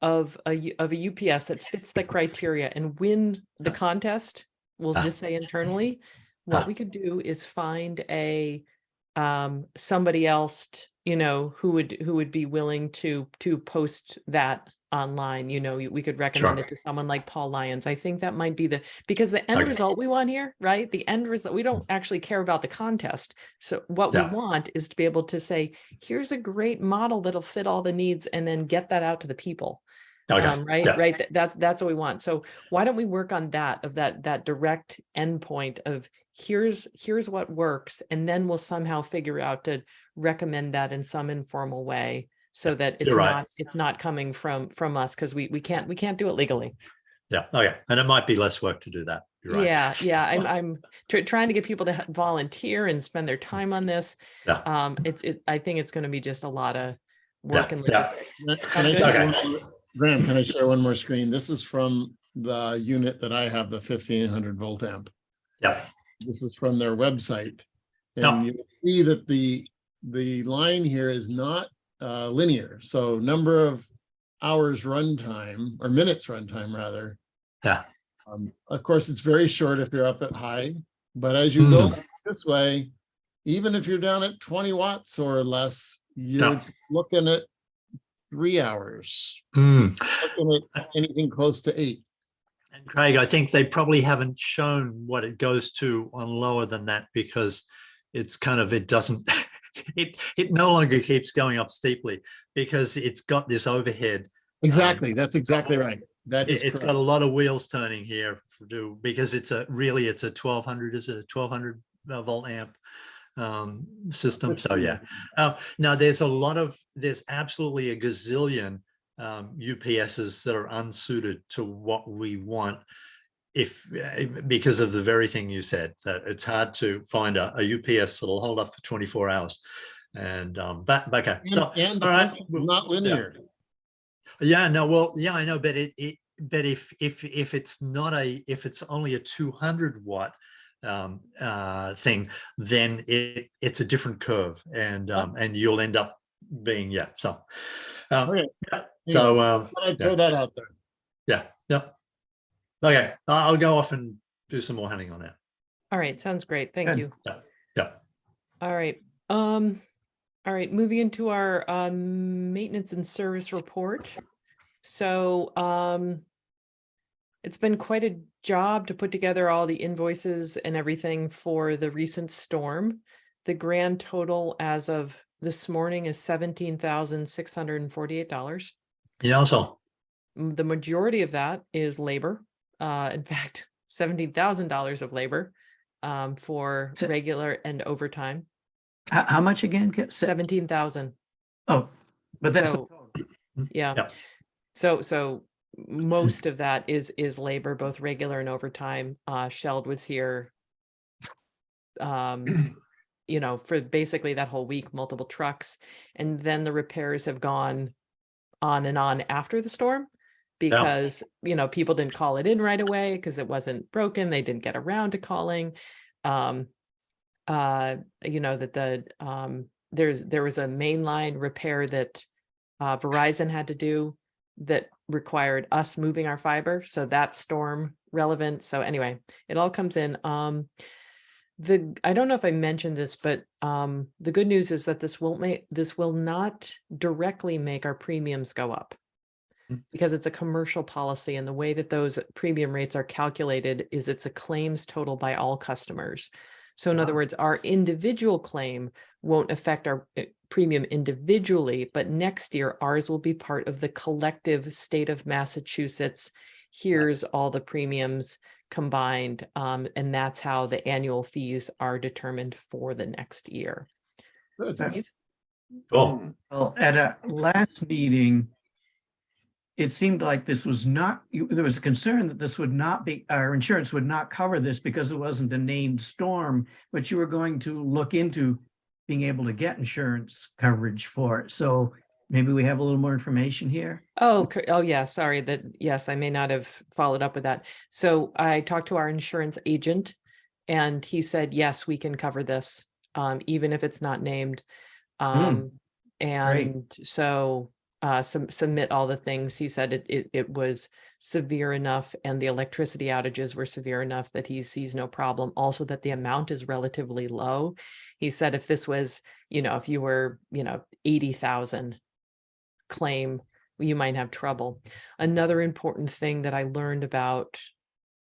of a UPS that fits the criteria and win the contest, we'll just say internally, what we could do is find a somebody else, who would be willing to post that online. We could recommend it to someone like Paul Lyons. I think that might be because the end result we want here, right? The end result, we don't actually care about the contest. So what we want is to be able to say, here's a great model that'll fit all the needs, and then get that out to the people. Right. That's what we want. So why don't we work on that direct endpoint of here's what works, and then we'll somehow figure out to recommend that in some informal way, so that it's not coming from us, because we can't do it legally. Yeah. Okay. And it might be less work to do that. You're right. Yeah. I'm trying to get people to volunteer and spend their time on this. Yeah. I think it's going to be just a lot of work and Yeah. logistics. Graham, can I share one more screen? This is from the unit that I have, the 1500 volt amp. Yeah. This is from their website. And No. you see that the line here is not linear. So number of hours runtime, or minutes runtime rather. Yeah. Of course, it's very short if you're up at high, but as you go this way, even if you're down at 20 watts or less, you're looking at 3 hours. Looking at anything close to 8. And Craig, I think they probably haven't shown what it goes to on lower than that, because it's kind of, it doesn't, it no longer keeps going up steeply, because it's got this overhead. Exactly. That's exactly right. That is it's got a lot of wheels turning here because it's a 1200, is it a 1200 volt amp system? So yeah. Now there's absolutely a gazillion UPSs that are unsuited to what we want, because of the very thing you said, that it's hard to find a UPS that'll hold up for 24 hours. And but okay, so and all right, not linear. Yeah, no, well, yeah, I know, but but if it's only a 200 watt thing, then it's a different curve, and you'll end up being so. Okay. So I'd throw that out there. Yeah. Okay, I'll go off and do some more hunting on that. All right, sounds great. Thank you. Yeah. All right. All right, moving into our maintenance and service report. So it's been quite a job to put together all the invoices and everything for the recent storm. The grand total as of this morning is $17,648. Yeah, also. The majority of that is labor. In fact, $17,000 of labor for regular and overtime. How much again? 17,000. Oh, but that's So, yeah. So most of that is labor, both regular and overtime. Sheld was here, for basically that whole week, multiple trucks, and then the repairs have gone on and on after the storm, because people didn't call it in right away because it wasn't broken. They didn't get around to calling. That there was a mainline repair that Verizon had to do that required us moving our fiber. So that's storm relevant. So anyway, it all comes in. I don't know if I mentioned this, but the good news is that this will not directly make our premiums go up, because it's a commercial policy, and the way that those premium rates are calculated is it's a claims total by all customers. So in other words, our individual claim won't affect our premium individually, but next year ours will be part of the collective state of Massachusetts. Here's all the premiums combined, and that's how the annual fees are determined for the next year. Steve? Cool. Well, at a last meeting, it seemed like this was not, there was a concern that this would not be, our insurance would not cover this because it wasn't a named storm, but you were going to look into being able to get insurance coverage for it. So maybe we have a little more information here. Oh, yeah, sorry yes, I may not have followed up with that. So I talked to our insurance agent, and he said, yes, we can cover this, even if it's not named. And so submit all the things. He said it was severe enough, and the electricity outages were severe enough that he sees no problem. Also, that the amount is relatively low. He said if this was, if you were, 80,000 claim, you might have trouble. Another important thing that I learned about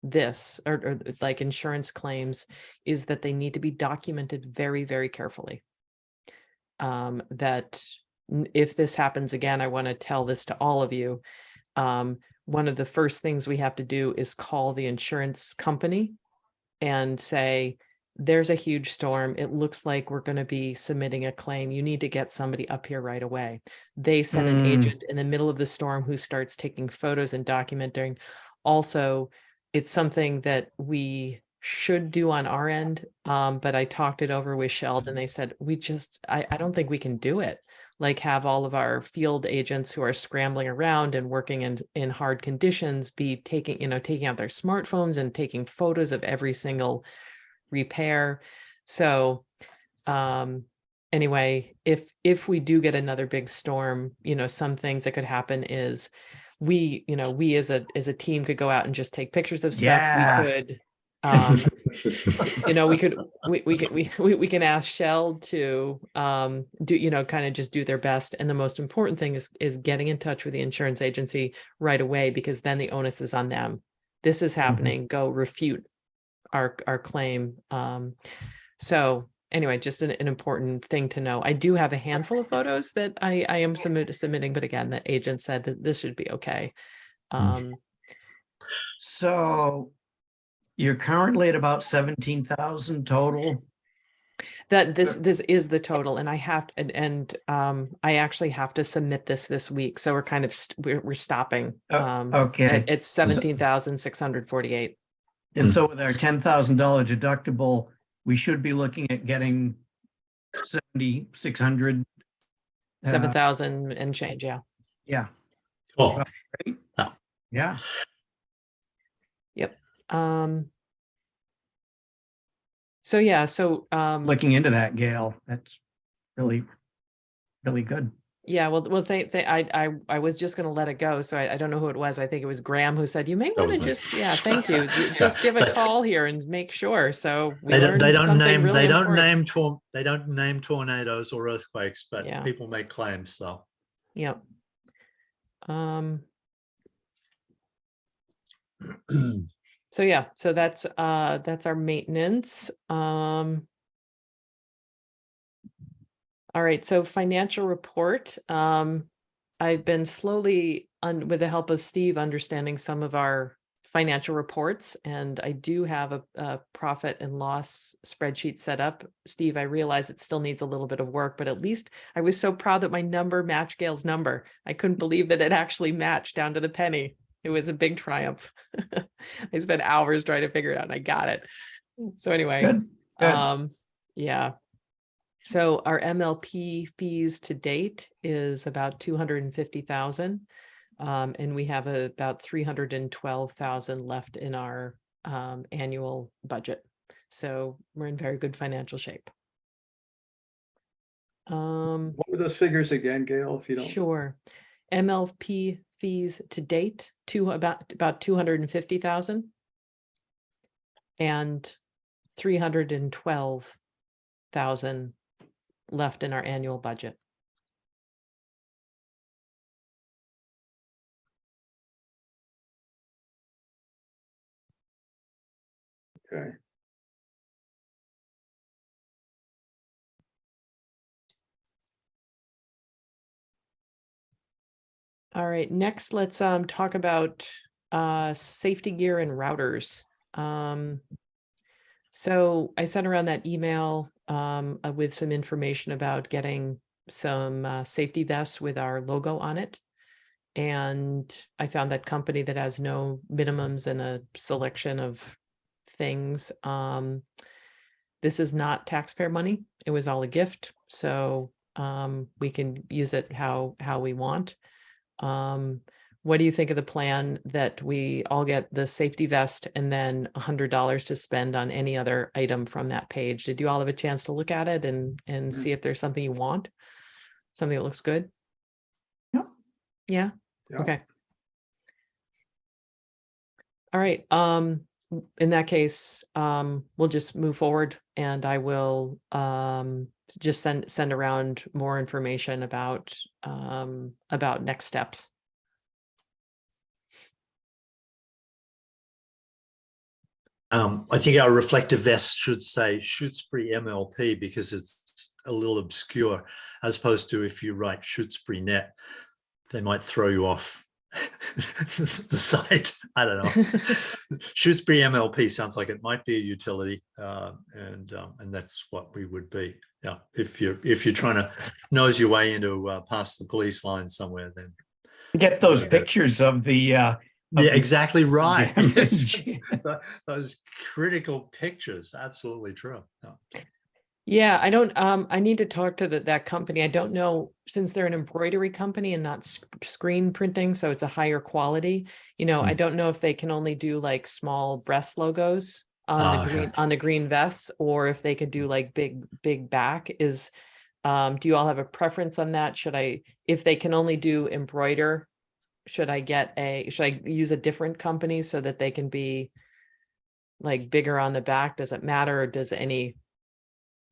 this, or like insurance claims, is that they need to be documented very, very carefully. That if this happens again, I want to tell this to all of you. One of the first things we have to do is call the insurance company and say, there's a huge storm. It looks like we're going to be submitting a claim. You need to get somebody up here right away. They send an agent in the middle of the storm who starts taking photos and documenting. Also, it's something that we should do on our end. But I talked it over with Sheldon. They said, I don't think we can do it. Like, have all of our field agents who are scrambling around and working in hard conditions be taking out their smartphones and taking photos of every single repair. So anyway, if we do get another big storm, some things that could happen is we as a team could go out and just take pictures of stuff. Yeah. We could we can ask Shell to do, kind of just do their best. And the most important thing is getting in touch with the insurance agency right away, because then the onus is on them. This is happening. Go refute our claim. So anyway, just an important thing to know. I do have a handful of photos that I am submitting, but again, the agent said that this should be okay. So you're currently at about 17,000 total. That this is the total, and I have I actually have to submit this week, so we're kind of we're stopping. Okay, it's 17,648. And so with our $10,000 deductible, we should be looking at getting 7,600. 7,000 and change. Yeah. Yeah. Cool. Great. Oh. Yeah. Yep. So yeah, so looking into that, Gail, that's really, really good. Yeah, well, I was just going to let it go, so I don't know who it was. I think it was Graham who said you may want to just, thank you, just give a call here and make sure. So we they don't name tornadoes or earthquakes, but people make claims. So yep. So yeah, so that's our maintenance. All right, so financial report. I've been slowly, with the help of Steve, understanding some of our financial reports, and I do have a profit and loss spreadsheet set up. Steve, I realize it still needs a little bit of work, but at least I was so proud that my number matched Gail's number. I couldn't believe that it actually matched down to the penny. It was a big triumph. I spent hours trying to figure it out, and I got it. So anyway, Good. Yeah. So our MLP fees to date is about 250,000, and we have about 312,000 left in our annual budget. So we're in very good financial shape. What were those figures again, Gail, if you don't? Sure. MLP fees to date, about 250,000. And 312,000 left in our annual budget. Okay. All right, next let's talk about safety gear and routers. So I sent around that email with some information about getting some safety vests with our logo on it. And I found that company that has no minimums and a selection of things. This is not taxpayer money. It was all a gift. So we can use it how we want. What do you think of the plan that we all get the safety vest and then $100 to spend on any other item from that page? Did you all have a chance to look at it and see if there's something you want? Something that looks good? Yep. Yeah? Yeah. Okay. All right. In that case, we'll just move forward and I will just send around more information about next steps. I think our reflective vest should say Shutesbury MLP because it's a little obscure, as opposed to if you write Shutesbury Net, they might throw you off the site. I don't know. Shutesbury MLP sounds like it might be a utility, and that's what we would be. Yeah, if you're trying to nose your way into past the police line somewhere, then Get those Yeah. pictures of the yeah, the exactly right. Yes. damage. Those critical pictures, absolutely true. Yeah. Yeah, I don't, I need to talk to that company. I don't know, since they're an embroidery company and not screen printing, so it's a higher quality. I don't know if they can only do like small breast logos on the green vests, or if they could do like big back. Do you all have a preference on that? If they can only do embroider, should I use a different company so that they can be like bigger on the back? Does it matter, or does any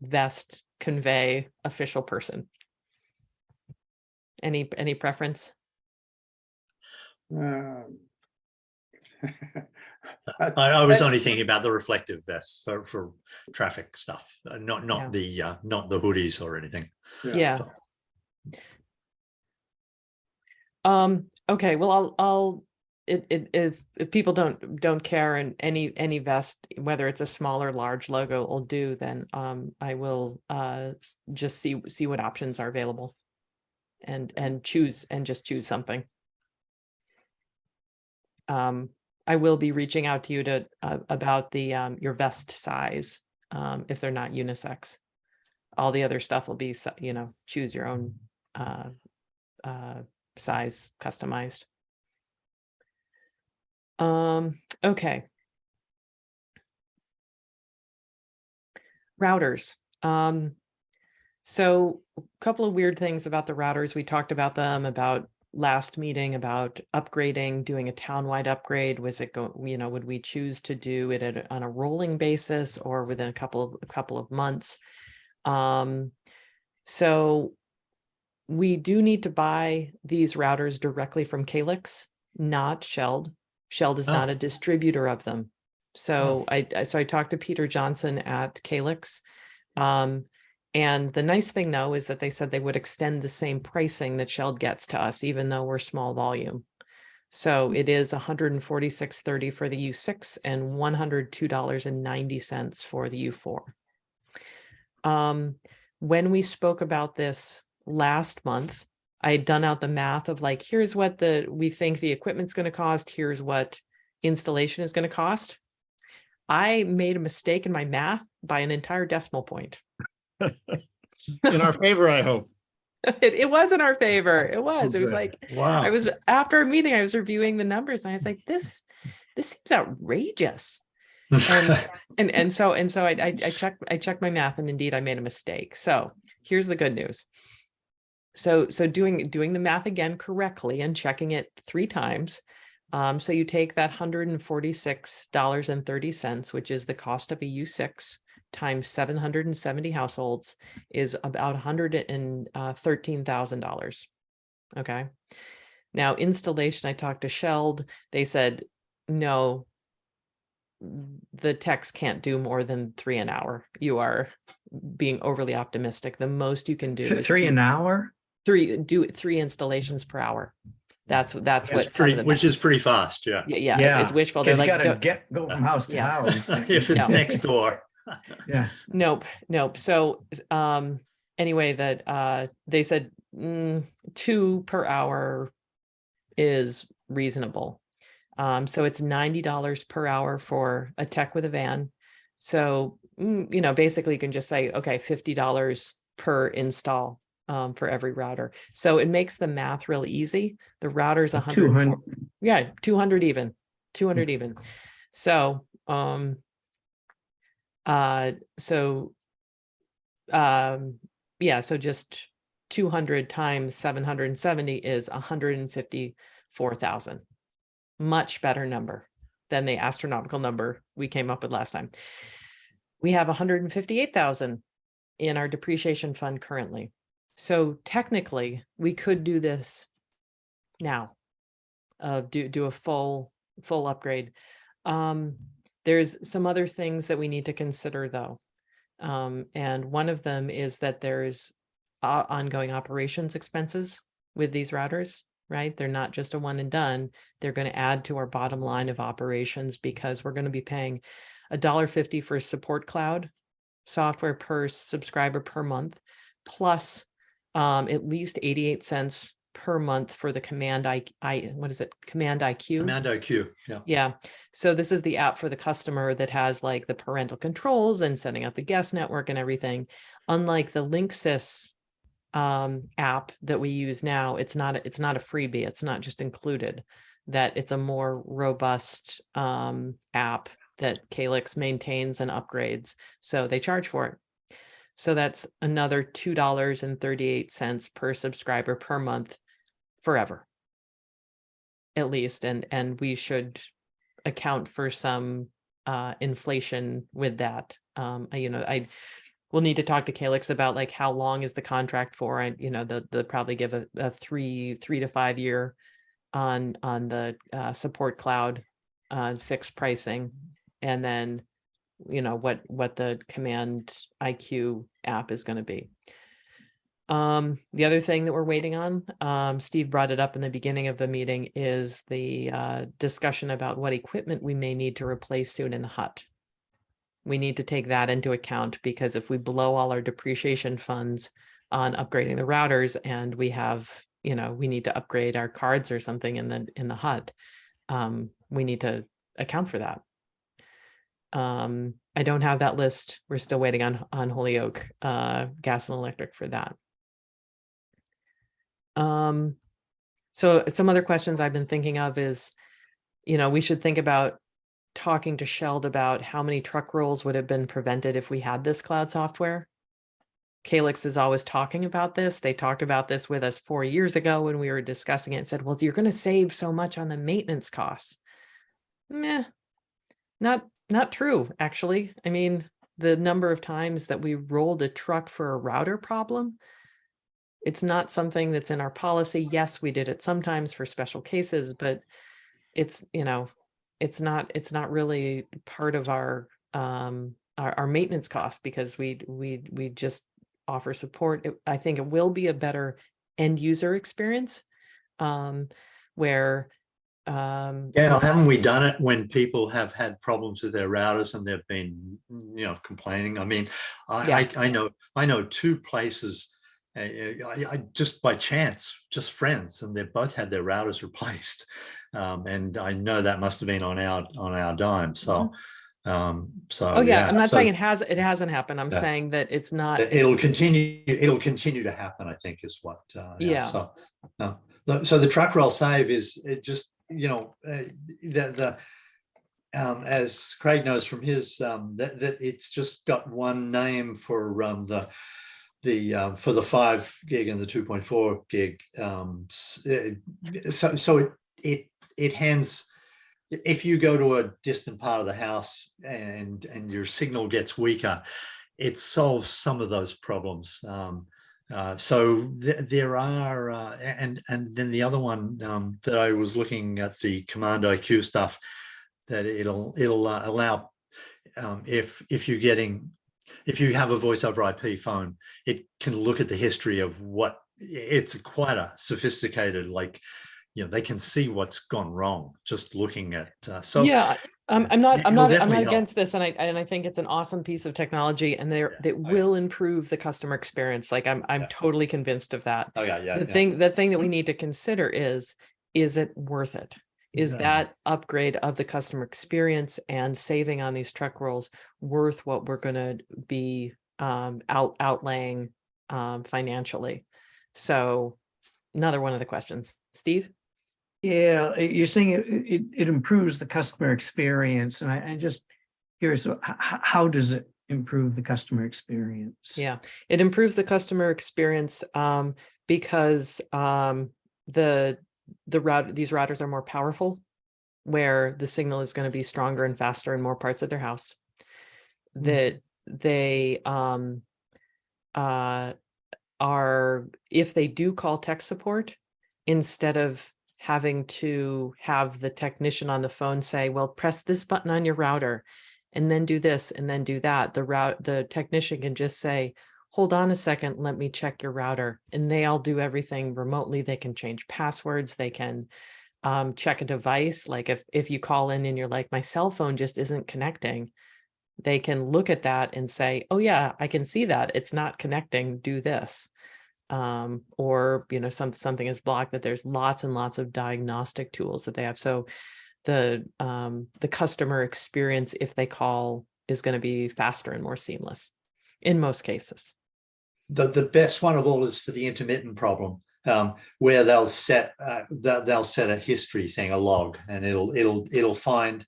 vest convey official person? Any preference? I was only thinking about the reflective vests for traffic stuff, not Yeah. the hoodies or anything. Yeah. Okay, well, I'll if people don't care, and any vest, whether it's a small or large logo will do, then I will just see what options are available and choose something. I will be reaching out to you about the your vest size, if they're not unisex. All the other stuff will be, choose your own size, customized. Okay. Routers. So a couple of weird things about the routers. We talked about them about last meeting, about upgrading, doing a townwide upgrade. Would we choose to do it on a rolling basis or within a couple of months? So we do need to buy these routers directly from Calix, not Sheld. Sheld is not a distributor of them. So I talked to Peter Johnson at Calix. And the nice thing though is that they said they would extend the same pricing that Sheld gets to us, even though we're small volume. So it is $146.30 for the U6 and $102.90 for the U4. When we spoke about this last month, I had done out the math of like, here's what we think the equipment's going to cost. Here's what installation is going to cost. I made a mistake in my math by an entire decimal point. In our favor, I hope. It was in our favor. It was like, wow. I was, after a meeting, I was reviewing the numbers and I was like, this seems outrageous. And so I checked my math, and indeed I made a mistake. So here's the good news. So doing the math again correctly and checking it 3 times. So you take that $146.30, which is the cost of a U6, times 770 households, is about $113,000. Okay. Now installation, I talked to Sheld. They said, no, the techs can't do more than 3 an hour. You are being overly optimistic. The most you can do is 3 an hour? 3 installations per hour. That's what some of the which is pretty fast. Yeah. yeah, it's wishful. They're 'cause you like, gotta go from house to Yeah. house. If it's No. next door. Yeah. nope. So anyway, that they said 2 per hour is reasonable. So it's $90 per hour for a tech with a van. So basically you can just say, okay, $50 per install for every router. So it makes the math real easy. The router's 100. Yeah, 200 even. 200 even. So so just 200 times 770 is 154,000. Much better number than the astronomical number we came up with last time. We have 158,000 in our depreciation fund currently. So technically we could do this now, do a full upgrade. There's some other things that we need to consider though. And one of them is that there's ongoing operations expenses with these routers, right? They're not just a one and done. They're going to add to our bottom line of operations because we're going to be paying $1.50 for support cloud software per subscriber per month, plus at least 88 cents per month for the Command Command IQ. Command IQ. Yeah. Yeah. So this is the app for the customer that has like the parental controls and setting up the guest network and everything. Unlike the Linksys app that we use now, it's not a freebie. It's not just included. That it's a more robust app that Calyx maintains and upgrades. So they charge for it. So that's another $2.38 per subscriber per month forever, at least. And we should account for some inflation with that. I will need to talk to Calyx about like how long is the contract for, and they'll probably give a 3 to 5 year on the support cloud fixed pricing, and then what the Command IQ app is going to be. The other thing that we're waiting on, Steve brought it up in the beginning of the meeting, is the discussion about what equipment we may need to replace soon in the hut. We need to take that into account, because if we blow all our depreciation funds on upgrading the routers and we have, we need to upgrade our cards or something in the hut, we need to account for that. I don't have that list. We're still waiting on Holyoke Gas and Electric for that. So some other questions I've been thinking of is, we should think about talking to Sheld about how many truck rolls would have been prevented if we had this cloud software. Calyx is always talking about this. They talked about this with us 4 years ago when we were discussing it, and said, well, you're going to save so much on the maintenance costs. Meh, not true, actually. I mean, the number of times that we rolled a truck for a router problem, it's not something that's in our policy. Yes, we did it sometimes for special cases, but it's, it's not really part of our maintenance costs, because we just offer support. I think it will be a better end user experience, where haven't we done it when people have had problems with their routers and they've been complaining? I mean, I know 2 places, I just by chance, just friends, and they've both had their routers replaced, and I know that must have been on our dime. So I'm not saying it hasn't happened. I'm saying that it's not. It'll continue to happen, I think, is what. So the truck roll save is just as Craig knows from his that it's just got one name for for the 5 gig and the 2.4 gig. So it hands, if you go to a distant part of the house and your signal gets weaker, it solves some of those problems. There are, and then the other one that I was looking at, the Command IQ stuff, that it'll allow, if you have a voice over IP phone, it can look at the history of what, it's quite a sophisticated, like, they can see what's gone wrong just looking at. Yeah, I'm not definitely help. against this, and I think it's an awesome piece of technology, and that will improve the customer experience. Like I'm totally convinced of that. Oh yeah. The thing that we need to consider is it worth it? Is that upgrade of the customer experience and saving on these truck rolls worth what we're going to be outlaying financially? So another one of the questions, Steve. Yeah, you're saying it improves the customer experience, and I'm just curious, how does it improve the customer experience? Yeah, it improves the customer experience because these routers are more powerful, where the signal is going to be stronger and faster in more parts of their house. That they are, if they do call tech support, instead of having to have the technician on the phone say, well, press this button on your router and then do this and then do that, the technician can just say, hold on a second, let me check your router. And they all do everything remotely. They can change passwords. They can check a device. Like if you call in and you're like, my cell phone just isn't connecting, they can look at that and say, oh yeah, I can see that it's not connecting, do this. Or, something is blocked, that there's lots and lots of diagnostic tools that they have. So the customer experience, if they call, is going to be faster and more seamless in most cases. The best one of all is for the intermittent problem, where they'll set a history thing, a log, and it'll find,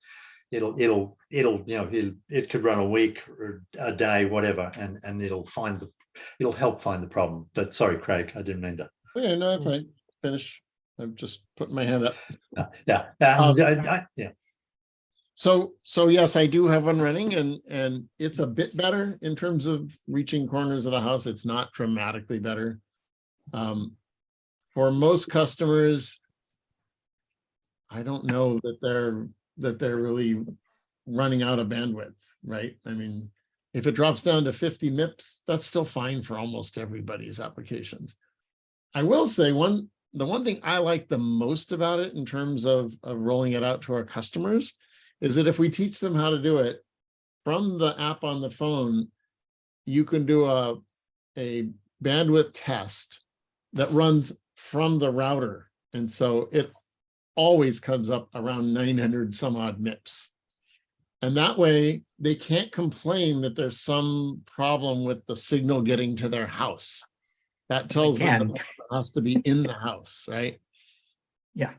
it could run a week or a day, whatever, and it'll help find the problem. But sorry, Craig, I didn't mean to. Okay, no, that's fine. Finish. I'm just putting my hand up. Yeah. So yes, I do have one running, and it's a bit better in terms of reaching corners of the house. It's not dramatically better. For most customers, I don't know that they're really running out of bandwidth, right? I mean, if it drops down to 50 MIPS, that's still fine for almost everybody's applications. I will say the one thing I like the most about it in terms of rolling it out to our customers is that if we teach them how to do it from the app on the phone, you can do a bandwidth test that runs from the router. And so it always comes up around 900 some odd MIPS. And that way they can't complain that there's some problem with the signal getting to their house. That tells them it has to be in the house, right? Yeah.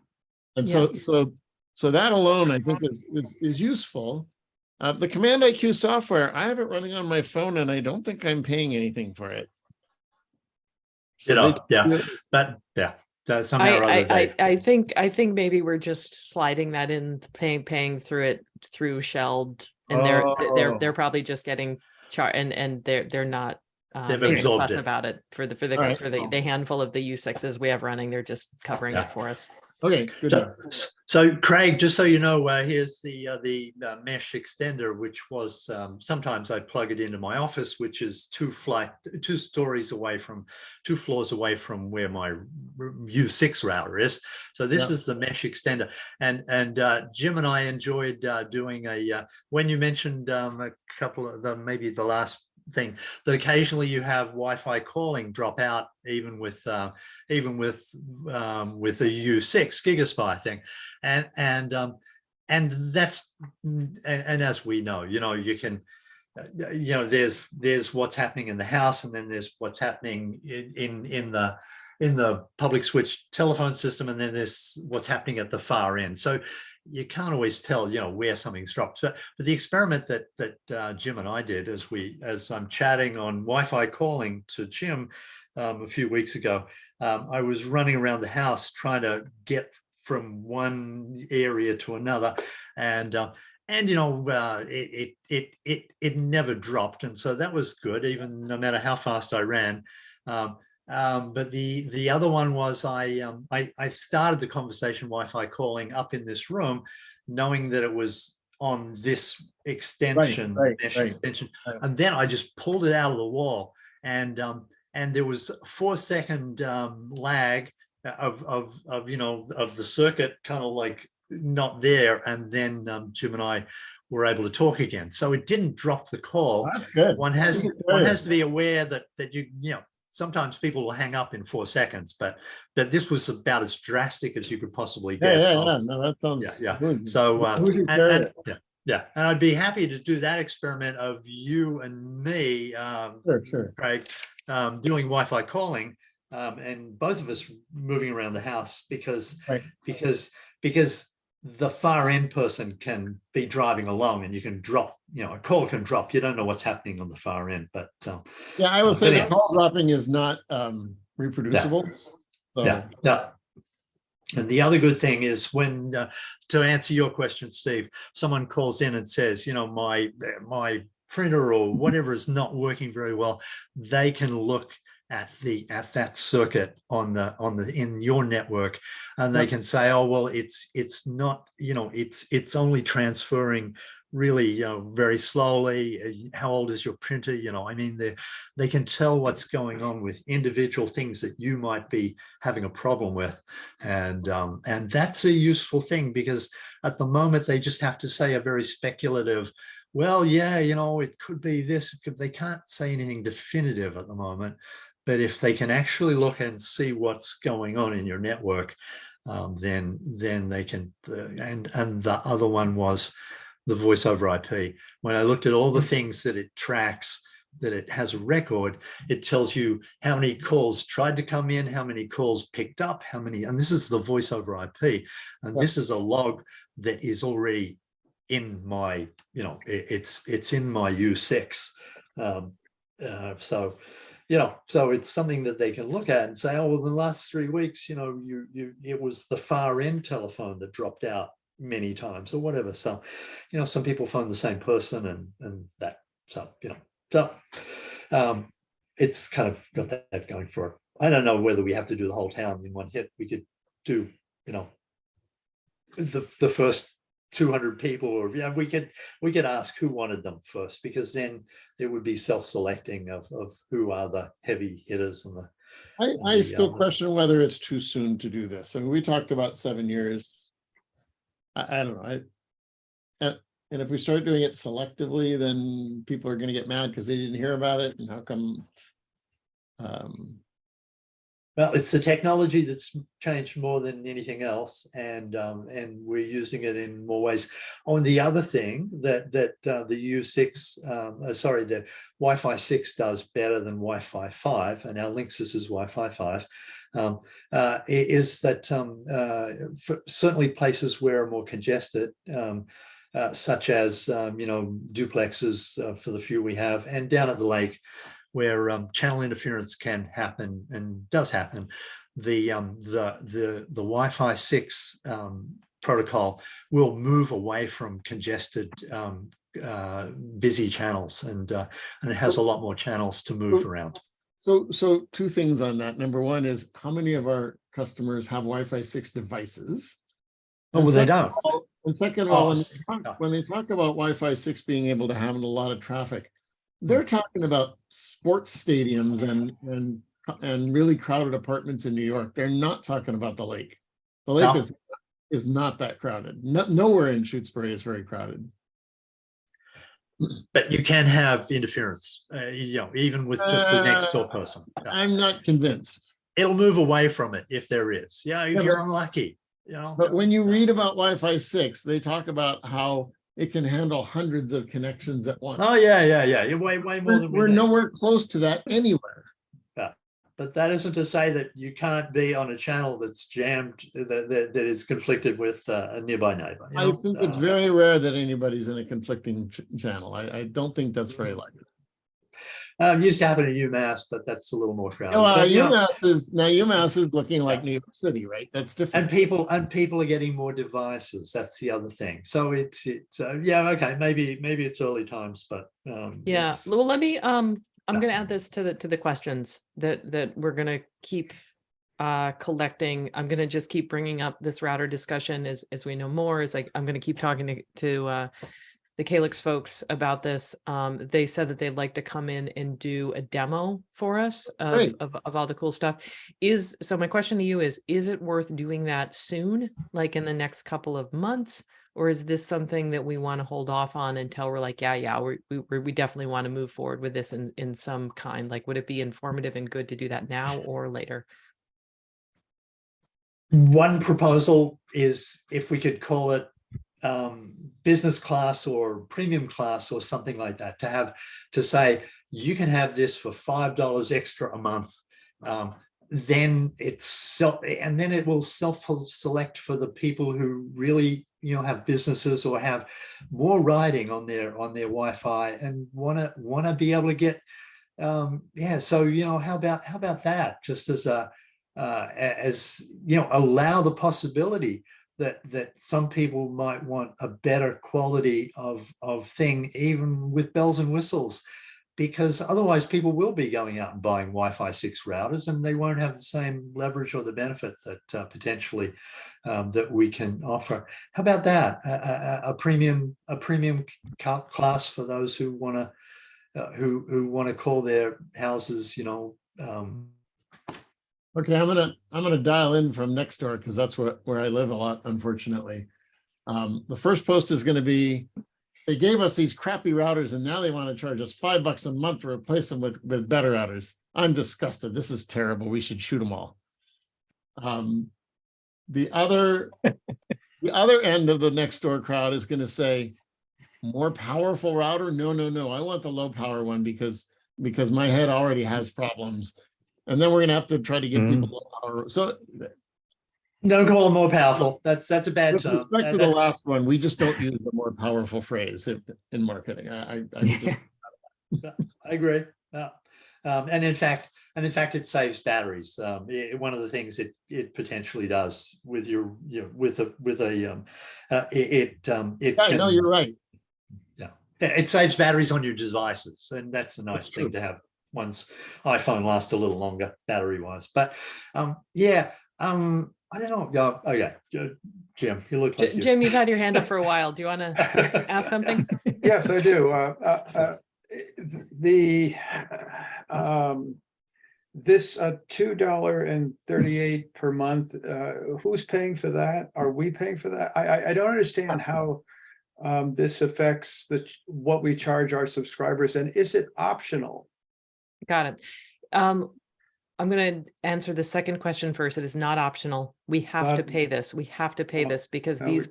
And so that alone, I think, is useful. The Command IQ software, I have it running on my phone, and I don't think I'm paying anything for it. So That's somehow or other. I think maybe we're just sliding that in, paying through Shelled, and they're probably just getting charged, and they're not making a fuss about it for the handful of the U6s we have running. They're just covering it for us. Okay, good. So Craig, just so you know, here's the mesh extender, which was sometimes I plug it into my office, which is 2 floors away from where my U6 router is. So this is the mesh extender, and Jim and I enjoyed doing when you mentioned a couple of maybe the last thing, that occasionally you have Wi-Fi calling drop out, even with the U6 Gigaspy thing, and that's, and as we know, you can, there's what's happening in the house, and then there's what's happening in the public switch telephone system, and then there's what's happening at the far end. So you can't always tell, where something's dropped. But the experiment that Jim and I did as I'm chatting on Wi-Fi calling to Jim a few weeks ago, I was running around the house trying to get from one area to another, and it never dropped, and so that was good, even no matter how fast I ran. But the other one was I started the conversation Wi-Fi calling up in this room, knowing that it was on this extension, mesh extension, and then I just pulled it out of the wall, and there was a 4-second lag of the circuit kind of like not there, and then Jim and I were able to talk again. So it didn't drop the call. That's good. One has to be aware that sometimes people will hang up in 4 seconds, but that this was about as drastic as you could possibly get. Yeah. No, that sounds good. So Good. and I'd be happy to do that experiment of you and me, Sure. Craig, doing Wi-Fi calling, and both of us moving around the house because the far end person can be driving along and you can drop, a call can drop. You don't know what's happening on the far end, but Yeah, I will say the call dropping is not reproducible. So. Yeah. And the other good thing is when, to answer your question, Steve, someone calls in and says, my printer or whatever is not working very well, they can look at that circuit in your network, and they can say, oh well, it's not, it's only transferring really very slowly. How old is your printer? They can tell what's going on with individual things that you might be having a problem with, and that's a useful thing, because at the moment they just have to say a very speculative, well, yeah, it could be this. They can't say anything definitive at the moment. But if they can actually look and see what's going on in your network, then they can. And the other one was the voice over IP. When I looked at all the things that it tracks, that it has a record, it tells you how many calls tried to come in, how many calls picked up, how many. And this is the voice over IP, and this is a log that is already in my, it's in my U6. So it's something that they can look at and say, oh, well, in the last 3 weeks, it was the far end telephone that dropped out many times or whatever. So, some people phone the same person and that. So, it's kind of got that going for it. I don't know whether we have to do the whole town in one hit. We could do, the first 200 people, or we could ask who wanted them first, because then it would be self-selecting of who are the heavy hitters and I still question whether it's too soon to do this. I mean, we talked about 7 years. I don't know. And if we start doing it selectively, then people are going to get mad because they didn't hear about it. And how come? Well, it's the technology that's changed more than anything else, and we're using it in more ways. On the other thing that the U6, the Wi-Fi 6 does better than Wi-Fi 5, and our Linksys is Wi-Fi 5, is that for certainly places where are more congested, such as duplexes for the few we have, and down at the lake, where channel interference can happen and does happen, the Wi-Fi 6 protocol will move away from congested, busy channels, and it has a lot more channels to move around. So two things on that. Number one is, how many of our customers have Wi-Fi 6 devices? Oh, well, they don't. And second of all, when they talk about Wi-Fi 6 being able to handle a lot of traffic, they're talking about sports stadiums and really crowded apartments in New York. They're not talking about the lake. The lake is not that crowded. Nowhere in Shutesbury is very crowded. But you can have interference, even with just the next door person. I'm not convinced. It'll move away from it if there is. If you're unlucky. But when you read about Wi-Fi 6, they talk about how it can handle hundreds of connections at once. Oh, yeah. You're way more than we're nowhere close to that anywhere. Yeah. But that isn't to say that you can't be on a channel that's jammed, that is conflicted with a nearby neighbor. I think it's very rare that anybody's in a conflicting channel. I don't think that's very likely. Used to happen at UMass, but that's a little more crowded. No, But, you know, UMass is looking like Yeah. New York City, right? That's and different. people are getting more devices. That's the other thing. So it's yeah, okay, maybe it's early times, but Yeah, it's- well, let me, I'm Yeah. gonna add this to the questions that we're gonna keep collecting. I'm gonna just keep bringing up this router discussion as we know more. Is like, I'm gonna keep talking to the Calyx folks about this. They said that they'd like to come in and do a demo for us Great. of all the cool stuff. So my question to you is it worth doing that soon, like in the next couple of months? Or is this something that we want to hold off on until we're like, we definitely want to move forward with this in some kind? Like, would it be informative and good to do that now or later? One proposal is if we could call it business class or premium class or something like that, to say you can have this for $5 extra a month. Then then it will select for the people who really, you know, have businesses or have more riding on their Wi-Fi and want to be able to get yeah. So, you know, how about that? Just as you know, allow the possibility that some people might want a better quality of thing, even with bells and whistles, because otherwise people will be going out and buying Wi-Fi 6 routers and they won't have the same leverage or the benefit that potentially that we can offer. How about that? A premium class for those who want to who want to call their houses, you know. Okay, I'm gonna dial in from next door because that's where I live a lot, unfortunately. The first post is going to be, they gave us these crappy routers and now they want to charge us $5 a month to replace them with better routers. I'm disgusted. This is terrible. We should shoot them all. The other end of the next door crowd is going to say, more powerful router? No. I want the low power one because my head already has problems. And then we're going to have to try to give people low power. So Don't call them more powerful. That's a bad with term. respect to the last one, we just don't use the more powerful phrase in marketing. I would just I agree. Yeah. And in fact, it saves batteries. One of the things it potentially does with your, you know, with a it can, no, you're right. Yeah, it saves batteries on your devices, and that's a nice thing to have one's iPhone last a little longer battery wise. But yeah, I don't know. Yeah, okay, Jim, you look like Jim, you've had your hand up for a while. Do you want to ask something? Yes, I do. This $2.38 per month, who's paying for that? Are we paying for that? I don't understand how this affects what we charge our subscribers, and is it optional? Got it. I'm going to answer the second question first. It is not optional. We have to pay this. We have to pay this because these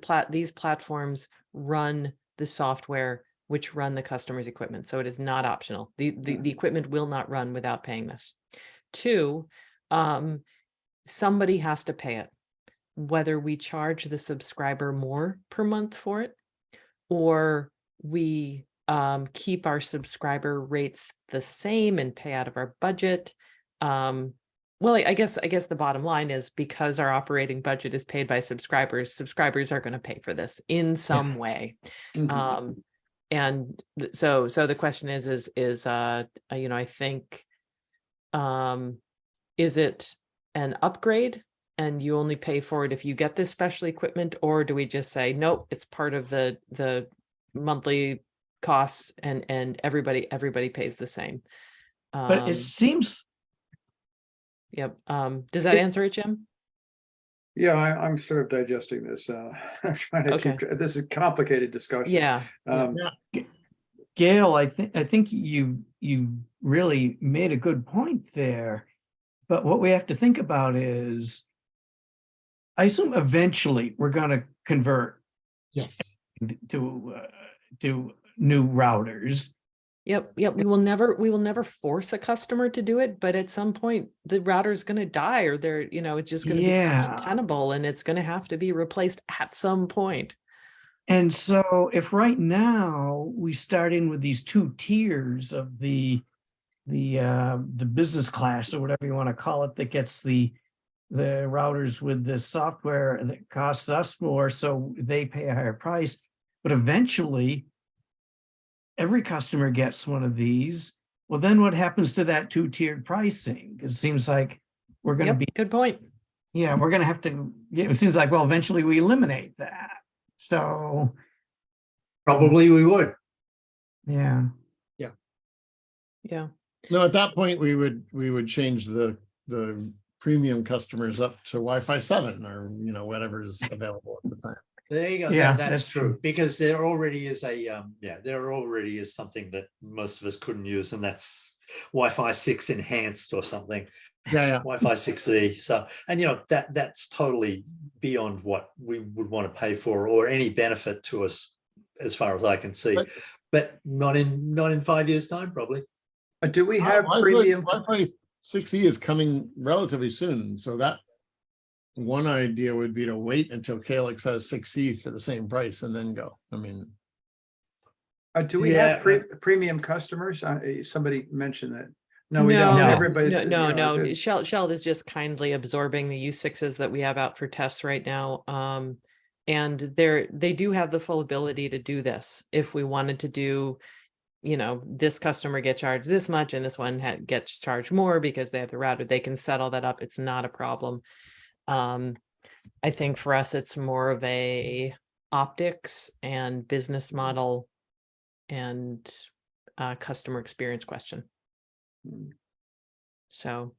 platforms run the software which run the customer's equipment. So it is not optional. The equipment will not run without paying this. 2, somebody has to pay it, whether we charge the subscriber more per month for it, or we keep our subscriber rates the same and pay out of our budget. Well, I guess the bottom line is, because our operating budget is paid by subscribers are going to pay for this in some way. Mhm. And so the question is you know, I think, is it an upgrade and you only pay for it if you get this special equipment, or do we just say, nope, it's part of the monthly costs and everybody pays the same? But it seems, Yep. Does that answer it, Jim? Yeah, I'm sort of digesting this. I'm trying to Okay. this is a complicated discussion. Yeah. Gail, I think you really made a good point there. But what we have to think about is, I assume eventually we're going to convert Yes. to new routers. Yep, we will never force a customer to do it, but at some point the router is going to die, or they're, it's just going to be Yeah. untenable, and it's going to have to be replaced at some point. And so if right now we start in with these 2 tiers of the business class or whatever you want to call it, that gets the routers with the software that costs us more, so they pay a higher price, but eventually every customer gets one of these. Well, then what happens to that 2-tiered pricing? It seems like we're going to Yep, be, good point. yeah, we're going to have to, it seems like, well, eventually we eliminate that. So, Probably we would. yeah. Yeah. No, at that point, we would change the premium customers up to Wi-Fi 7 or, whatever's available at the time. There you go. Yeah, That's that's true. true. Because there already is there already is something that most of us couldn't use, and that's Wi-Fi 6 enhanced or something. Yeah. Wi-Fi 6E. So, and that's totally beyond what we would want to pay for, or any benefit to us, as far as I can see. But not in 5 years' time, probably. Do we have premium? Wi-Fi 6E is coming relatively soon, so that one idea would be to wait until Calyx has 6E for the same price and then go. I mean, Do we have premium customers? Somebody mentioned that. No, we No, don't. No. Everybody's no. Shell is just kindly absorbing the U6s that we have out for tests right now. And they do have the full ability to do this. If we wanted to do, this customer gets charged this much and this one gets charged more because they have the router, they can settle that up. It's not a problem. I think for us, it's more of a optics and business model and customer experience question. So,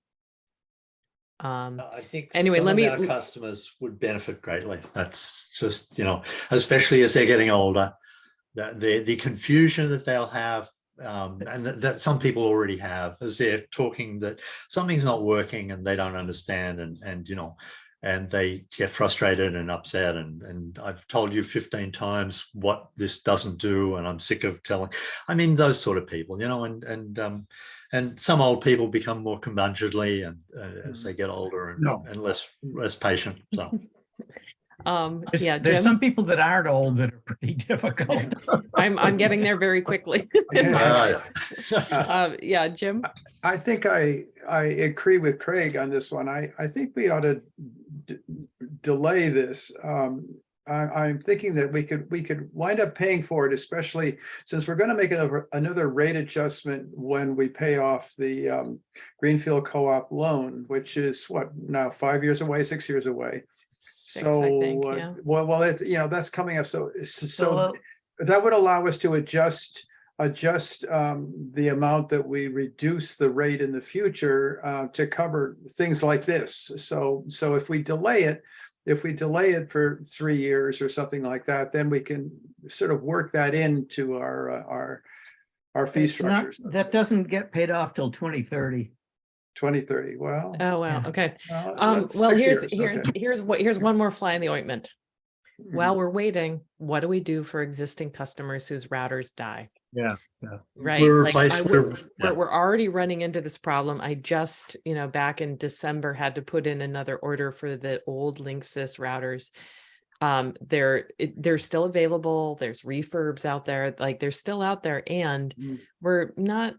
I think anyway, some of our customers would benefit greatly. That's just, especially as they're getting older, the confusion that they'll have, and that some people already have, as they're talking that something's not working and they don't understand, and they get frustrated and upset, and I've told you 15 times what this doesn't do, and I'm sick of telling. I mean, those sort of people, and some old people become more curmudgeonly and as they get older and less patient. So. Yeah, There's Jim? some people that aren't old that are pretty difficult. I'm getting there very quickly. Yeah. Yeah, Jim. I think I agree with Craig on this one. I think we ought to delay this. I'm thinking that we could wind up paying for it, especially since we're going to make another rate adjustment when we pay off the Greenfield Co-op loan, which is what now 5 years away, 6 years away. 6, I think, yeah. Well, it's, that's coming up. So that would allow us to adjust the amount that we reduce the rate in the future to cover things like this. So if we delay it for 3 years or something like that, then we can sort of work that into our fee structures. That doesn't get paid off till 2030. 2030. Well. Oh, wow. Yeah. Okay. That's Well, 6 here's years. Okay. here's one more fly in the ointment. Mhm. While we're waiting, what do we do for existing customers whose routers die? Yeah. Right. We're Like replaced- we're already running into this problem. I just, back in December had to put in another order for the old Linksys routers. They're still available. There's refurbs out there, like they're still out there, and we're not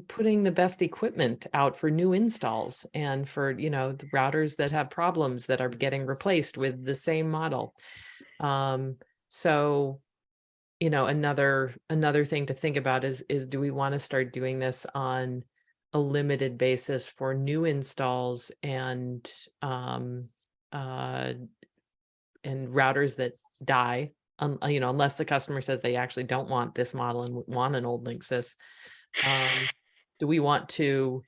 putting the best equipment out for new installs and for, the routers that have problems that are getting replaced with the same model. So, another thing to think about is do we want to start doing this on a limited basis for new installs and routers that die, unless the customer says they actually don't want this model and want an old Linksys. Do we want to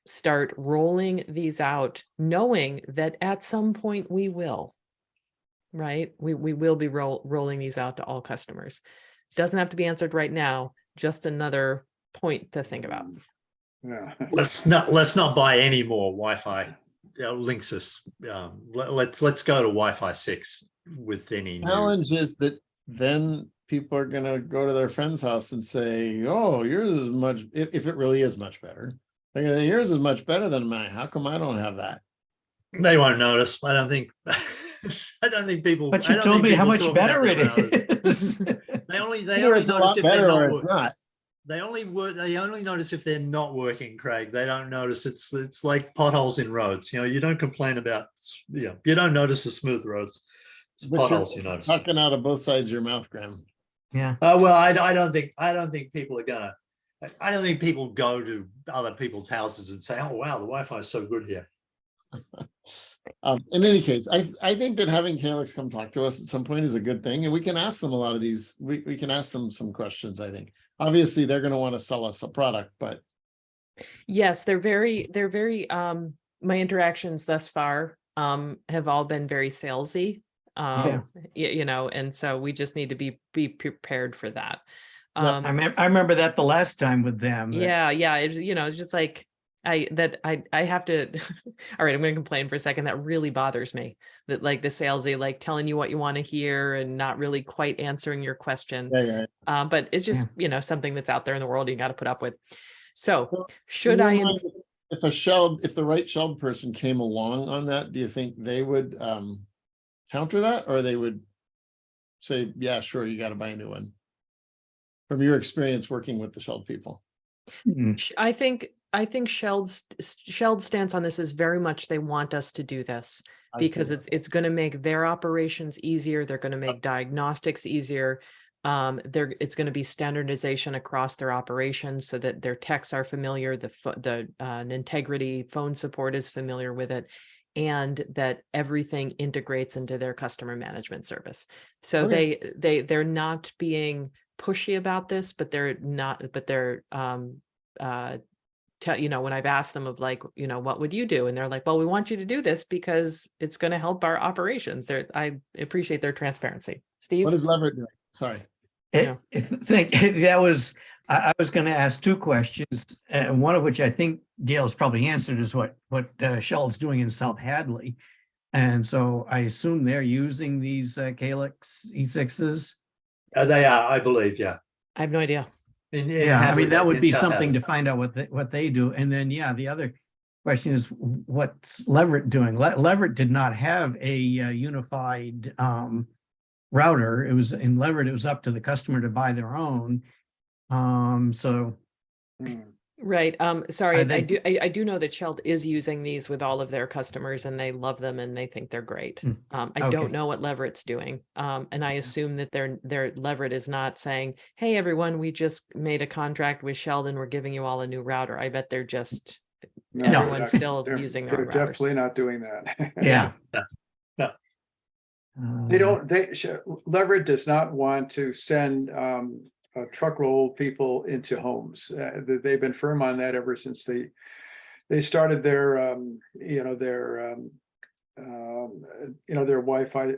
start rolling these out, knowing that at some point we will, right? We will be rolling these out to all customers. Doesn't have to be answered right now, just another point to think about. Yeah. Let's not buy any more Wi-Fi Linksys. Let's go to Wi-Fi 6 with any Challenge is that then people are gonna go to their friend's house and say, oh, yours is much, if it really is much better. They're gonna say, yours is much better than mine. How come I don't have that? They won't notice. I don't think. I don't think people. But I you don't told think me how people much talk about better their routers. it is. They only Either it's a notice lot if they're better not. or it's not. They only notice if they're not working, Craig. They don't notice it's like potholes in roads. You know, you don't complain about, you don't notice the smooth roads. It's But you're potholes you notice. talking out of both sides of your mouth, Graham. Yeah. Well, I don't think people are gonna. I don't think people go to other people's houses and say, "Oh wow, the Wi-Fi is so good here." In any case, I think that having Calyx come talk to us at some point is a good thing, and we can ask them a lot of these. We can ask them some questions. I think obviously they're going to want to sell us a product, but Yes, they're very, my interactions thus far have all been very salesy. And so we just need to be prepared for that. Yeah, I remember that the last time with them. Yeah, it's just like I have to all right, I'm gonna complain for a second. That really bothers me. That like the salesy, like telling you what you want to hear and not really quite answering your question. yeah. But it's just, something that's out there in the world you got to put up with. So So, should in your I mind, if the right Sheld person came along on that, do you think they would counter that, or they would say, yeah, sure, you got to buy a new one? From your experience working with the Sheld people. I think Sheld's stance on this is very much they want us to do this because it's going to make their operations easier. They're going to make diagnostics easier. It's going to be standardization across their operations so that their techs are familiar. The integrity phone support is familiar with it, and that everything integrates into their customer management service. So they're not being pushy about this, but they're when I've asked them of like, what would you do? And they're like, well, we want you to do this because it's going to help our operations. I appreciate their transparency. Steve? What is Leverett doing? Sorry. I was going to ask two questions, one of which I think Gail's probably answered is what Sheld's doing in South Hadley. And so I assume they're using these Calyx E6s. They are, I believe, yeah. I have no idea. I mean, that would be something to find out what they do. And then, the other question is, what's Leverett doing? Leverett did not have a unified router. It was in Leverett, it was up to the customer to buy their own. Right. Sorry, I I do know that Sheld is using these with all of their customers and they love them and they think they're great. I don't know what Leverett's doing. And I assume that their Leverett is not saying, hey, everyone, we just made a contract with Sheld and we're giving you all a new router. I bet they're just, everyone's still using their own routers. They're definitely not doing that. Yeah. Leverett does not want to send truckload people into homes. They've been firm on that ever since they started their Wi-Fi,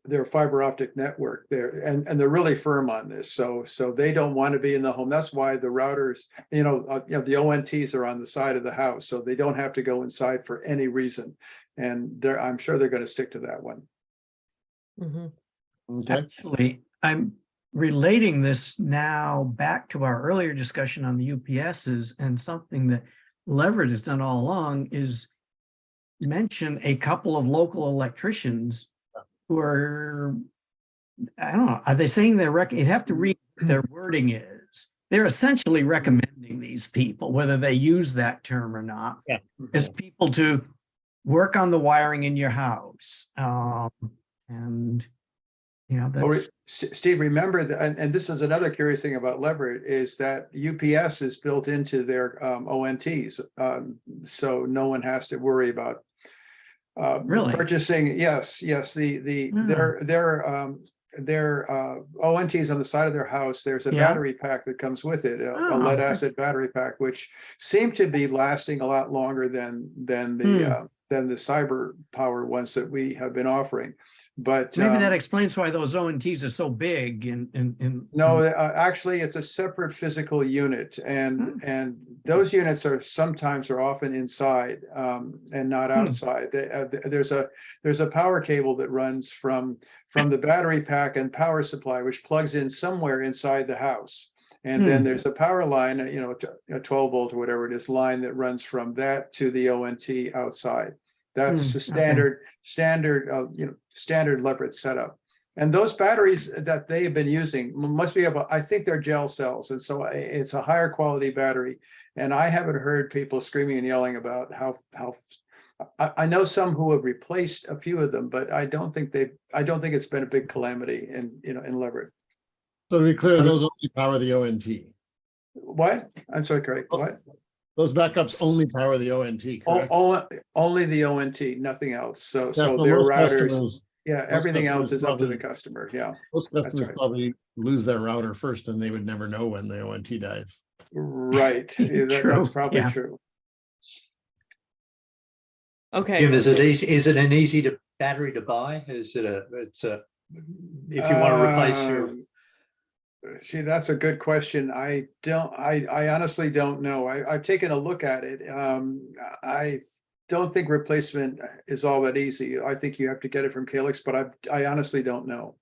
their fiber optic network there, and they're really firm on this. So they don't want to be in the home. That's why the routers, the ONTs are on the side of the house, so they don't have to go inside for any reason. And I'm sure they're going to stick to that one. Mm-hmm. Okay. Actually, I'm relating this now back to our earlier discussion on the UPSs, and something that Leverett has done all along is mention a couple of local electricians who are, I don't know, are they saying you'd have to read what their wording is. They're essentially recommending these people, whether they use that term or not, as people to work on the wiring in your house. Steve, remember that, and this is another curious thing about Leverett, is that UPS is built into their ONTs, so no one has to worry about really purchasing. Yes, their ONTs on the side of their house. There's a battery pack that comes with it, a lead acid battery pack, which seem to be lasting a lot longer than the cyber power ones that we have been offering. But maybe that explains why those ONTs are so big. No, actually, it's a separate physical unit, and those units are sometimes or often inside and not outside. There's a power cable that runs from the battery pack and power supply, which plugs in somewhere inside the house. And then there's a power line, a 12 volt or whatever it is line that runs from that to the ONT outside. That's the standard leverage setup. And those batteries that they have been using must be about, I think they're gel cells. And so it's a higher quality battery. And I haven't heard people screaming and yelling about how I know some who have replaced a few of them, but I don't think it's been a big calamity in Leverett. So to be clear, those only power the ONT. What? I'm sorry, Craig. What? Those backups only power the ONT, correct? Only the ONT, nothing else. So Yeah, so for their most routers, customers- yeah, everything else customers is up to the probably- customer. Yeah, Most customers right. probably lose their router first and they would never know when the ONT dies. right. Yeah, that's True, probably yeah. true. Okay. Jim, is it an easy battery to buy? Is it if you want to replace your See, that's a good question. I honestly don't know. I've taken a look at it. I don't think replacement is all that easy. I think you have to get it from Calyx, but I honestly don't know.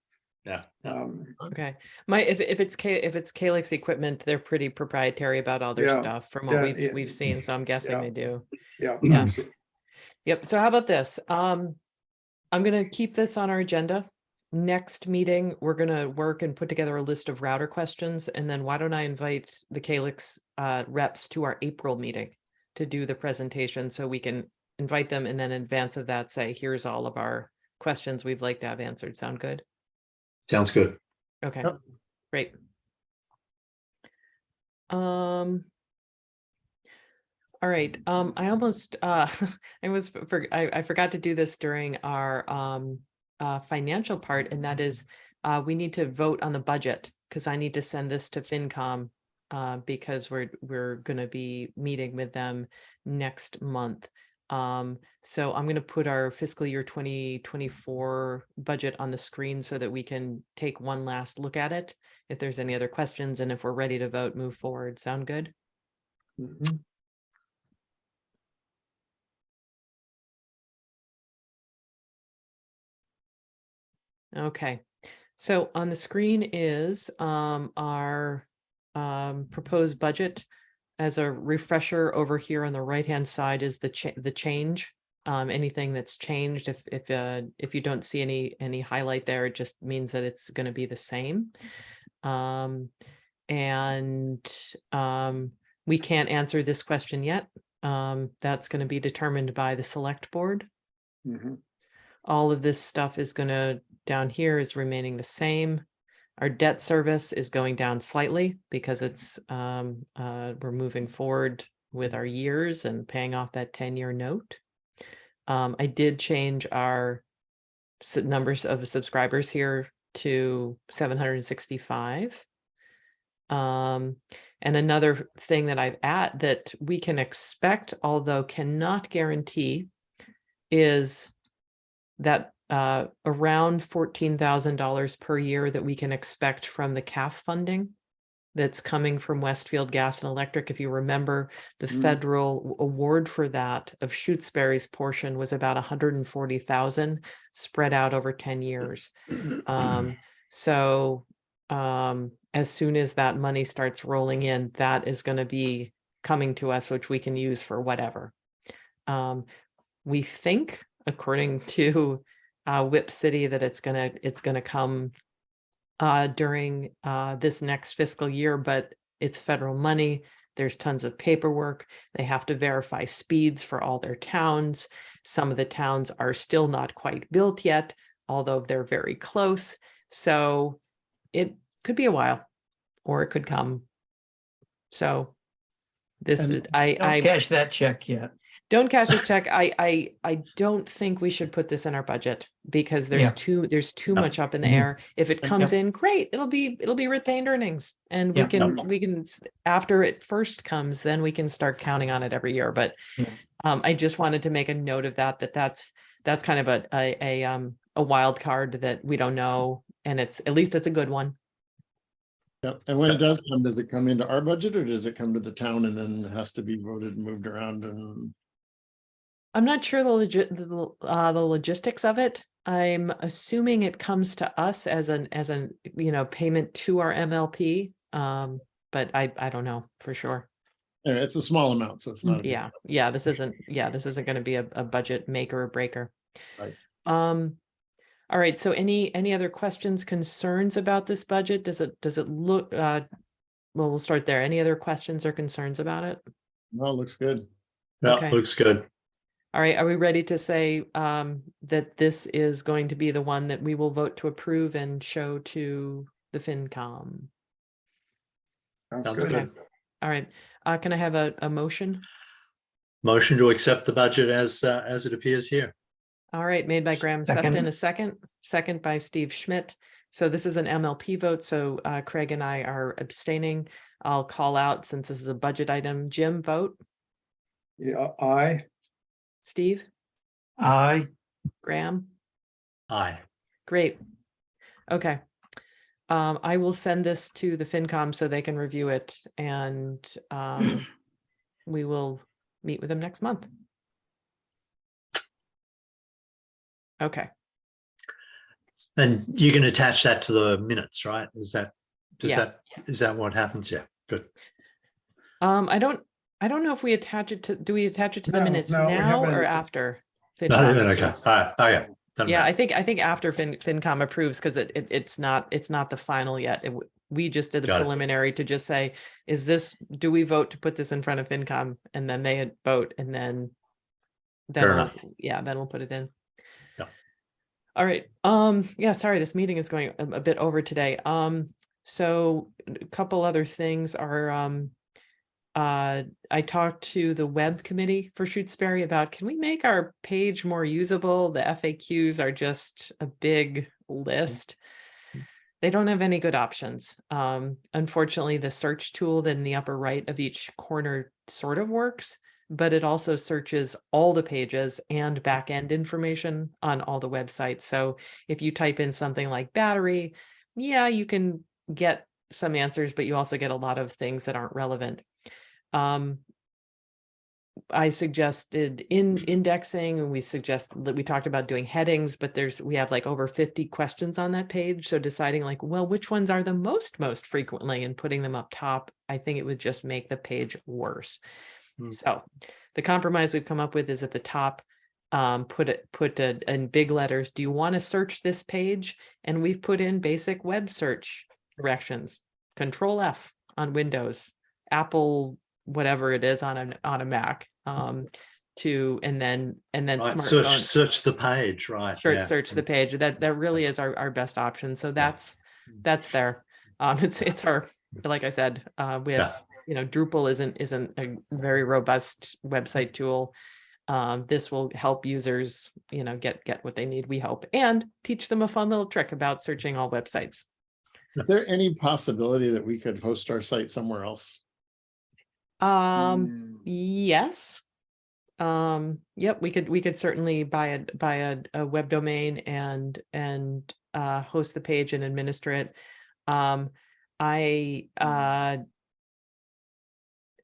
yeah. Okay. If it's Calyx equipment, they're pretty proprietary about all their Yeah, stuff from what yeah, we've seen. So I'm guessing yeah. they do. Yeah. Yeah. Yep. So how about this? I'm gonna keep this on our agenda. Next meeting, we're gonna work and put together a list of router questions, and then why don't I invite the Calyx reps to our April meeting to do the presentation, so we can invite them, and then in advance of that, say, here's all of our questions we'd like to have answered. Sound good? Sounds good. Okay, Yep. great. All right. I almost I forgot to do this during our financial part, and that is we need to vote on the budget, because I need to send this to FinCom because we're going to be meeting with them next month. So I'm going to put our fiscal year 2024 budget on the screen so that we can take one last look at it. If there's any other questions, and if we're ready to vote, move forward. Sound good? Mhm. Okay, so on the screen is our proposed budget. As a refresher, over here on the right-hand side is the change. Anything that's changed. If you don't see any highlight there, it just means that it's going to be the same. We can't answer this question yet. That's going to be determined by the select board. Mhm. All of this stuff is going to, down here, is remaining the same. Our debt service is going down slightly because it's we're moving forward with our years and paying off that 10-year note. I did change our numbers of subscribers here to 765. And another thing that we can expect, although cannot guarantee, is that around $14,000 per year that we can expect from the CAF funding that's coming from Westfield Gas and Electric. If you remember, the federal award for that of Shutesbury's portion was about $140,000 spread out over 10 years. As soon as that money starts rolling in, that is going to be coming to us, which we can use for whatever. We think, according to Whip City, that it's gonna come during this next fiscal year, but it's federal money. There's tons of paperwork. They have to verify speeds for all their towns. Some of the towns are still not quite built yet, although they're very close. So it could be a while, or it could come. So this is, Don't cash that check yet. don't cash this check. I don't think we should put this in our budget because there's too much up in the air. If it comes in, great. It'll be retained earnings, and we can after it first comes, then we can start counting on it every year. But I just wanted to make a note of that's kind of a wild card that we don't know, and at least it's a good one. Yep. And when it does come, does it come into our budget or does it come to the town and then it has to be voted and moved around and? I'm not sure the logistics of it. I'm assuming it comes to us as an payment to our MLP. But I don't know for sure. Anyway, it's a small amount, so it's not. a big- Yeah. This isn't going to be a budget maker or breaker. Right. All right. So any other questions, concerns about this budget? Does it look? Well, we'll start there. Any other questions or concerns about it? No, it looks good. Yeah, Okay. looks good. All right, are we ready to say that this is going to be the one that we will vote to approve and show to the FinCom? Sounds Sounds good. good. All right, can I have a motion? Motion to accept the budget as it appears here. All right, made by Graham Second. Sefton, second by Steve Schmidt. So this is an MLP vote, so Craig and I are abstaining. I'll call out since this is a budget item. Jim, vote. Yeah, aye. Steve? Aye. Graham? Aye. Great. Okay. I will send this to the FinCom so they can review it, and we will meet with them next month. Okay. And you can attach that to the minutes, right? Is that what happens? Yeah, good. I don't know if we attach it to, do we attach it to the No, minutes no, we now haven't. or after? No, FinCom okay. approves? All right. Oh, yeah. Doesn't Yeah, matter. I think after FinCom approves, because it's not the final yet. We just did the Got it. preliminary to just say, do we vote to put this in front of FinCom? And then they vote, and then Fair enough. then we'll put it in. Yeah. All right. Yeah, sorry, this meeting is going a bit over today. So a couple other things are I talked to the web committee for Shutesbury about, can we make our page more usable? The FAQs are just a big list. They don't have any good options. Unfortunately, the search tool in the upper right of each corner sort of works, but it also searches all the pages and back-end information on all the websites. So if you type in something like battery, yeah, you can get some answers, but you also get a lot of things that aren't relevant. I suggested indexing, and we talked about doing headings, but we have like over 50 questions on that page. So deciding like, well, which ones are the most frequently and putting them up top, I think it would just make the page worse. So the compromise we've come up with is at the top, put in big letters, do you want to search this page? And we've put in basic web search directions, Control F on Windows, Apple, whatever it is on a Mac, and then Right. smartphone. Search the page, right? Search the page. That really is our best option. So that's there. It's our, like I said, we have, Drupal isn't a very robust website tool. This will help users, get what they need, we hope, and teach them a fun little trick about searching all websites. Is there any possibility that we could host our site somewhere else? Yes. Yep, we could certainly buy a web domain and host the page and administer it.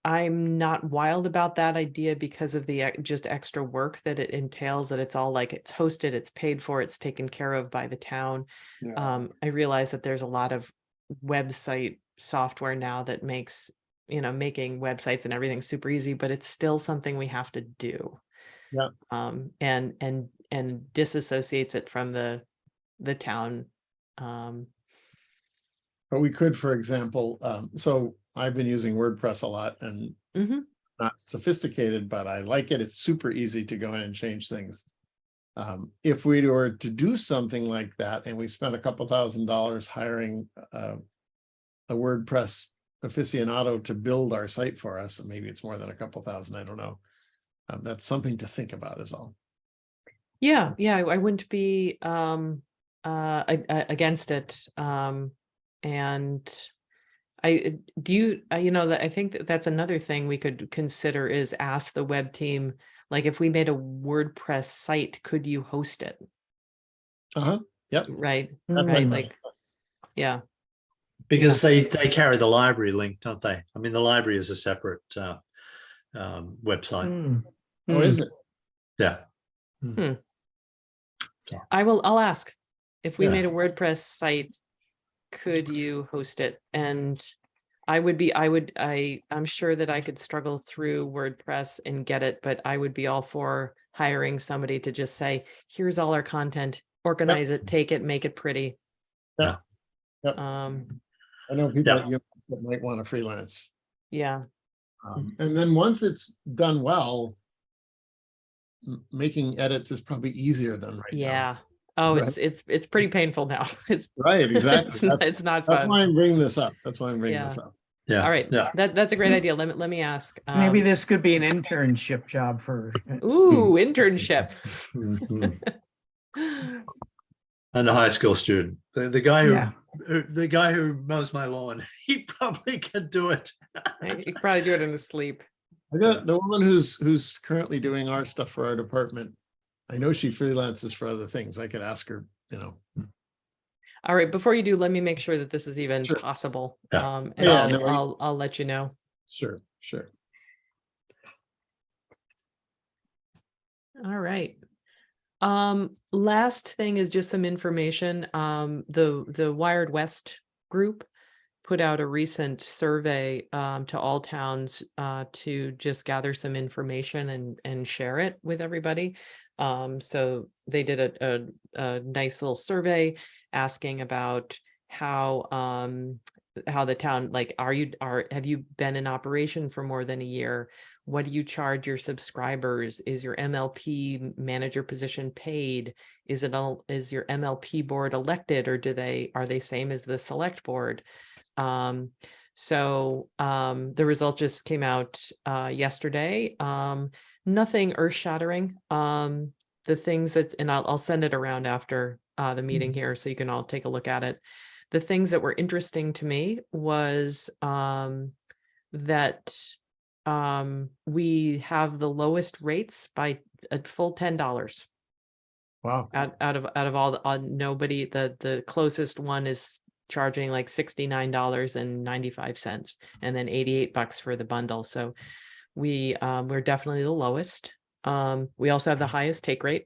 I'm not wild about that idea because of the just extra work that it entails, that it's all like, it's hosted, it's paid for, it's taken care of by the town. Yeah. I realize that there's a lot of website software now that makes, making websites and everything super easy, but it's still something we have to do. Yeah. And disassociates it from the town. But we could, for example, so I've been using WordPress a lot and not sophisticated, but I like it. It's super easy to go in and change things. If we were to do something like that, and we spent a couple $1,000s hiring a WordPress aficionado to build our site for us, and maybe it's more than a couple thousand, I don't know. That's something to think about is all. Yeah, I wouldn't be against it. And I think that's another thing we could consider is ask the web team, like if we made a WordPress site, could you host it? Yep. Right. That's Right. like- Like, yeah. Because they carry the library link, don't they? I mean, the library is a separate website. Hmm. Oh, is it? Yeah. I'll ask if we Yeah. made a WordPress site, could you host it? And I'm sure that I could struggle through WordPress and get it, but I would be all for hiring somebody to just say, here's all our content, organize it, take it, make it pretty. Yeah. Yep. I know people Yeah. at UMass that might want to freelance. Yeah. And then once it's done well, making edits is probably easier than right now. Yeah. Oh, Right. it's pretty painful now. It's Right, exactly. it's not That's fun. why I'm bringing this up. That's why I'm bringing this Yeah. up. Yeah. All right. Yeah. That's a great idea. Let me ask. Maybe this could be an internship job for. Ooh, internship. Mhm. And a high school student. The guy Yeah. the guy who mows my lawn, he probably can do it. You could probably do it in his sleep. I got the woman who's currently doing our stuff for our department. I know she freelances for other things. I could ask her, All right, before you do, let me make sure that this is even Sure. possible. Yeah. And Yeah, no, I'll let you know. Sure. All right. Last thing is just some information. The Wired West group put out a recent survey to all towns to just gather some information and share it with everybody. So they did a nice little survey asking about how the town, like, have you been in operation for more than a year? What do you charge your subscribers? Is your MLP manager position paid? Is your MLP board elected, or are they same as the select board? So the result just came out yesterday. Nothing earth-shattering. The things that, and I'll send it around after the meeting here so you can all take a look at it. The things that were interesting to me was that we have the lowest rates by a full $10 Wow. out of all the nobody. The closest one is charging like $69.95 and then $88 for the bundle. So we're definitely the lowest. We also have the highest take rate,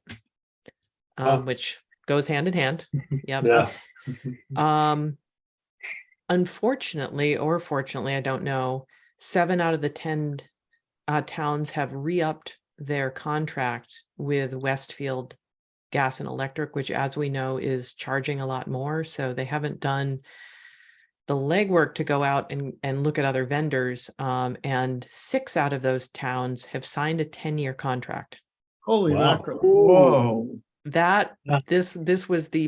which goes hand in hand. Yep. Yeah. Unfortunately, or fortunately, I don't know, 7 out of the 10 towns have re-upped their contract with Westfield Gas and Electric, which, as we know, is charging a lot more. So they haven't done the legwork to go out and look at other vendors. And 6 out of those towns have signed a 10-year contract. Holy Wow. mackerel. Whoa. This was the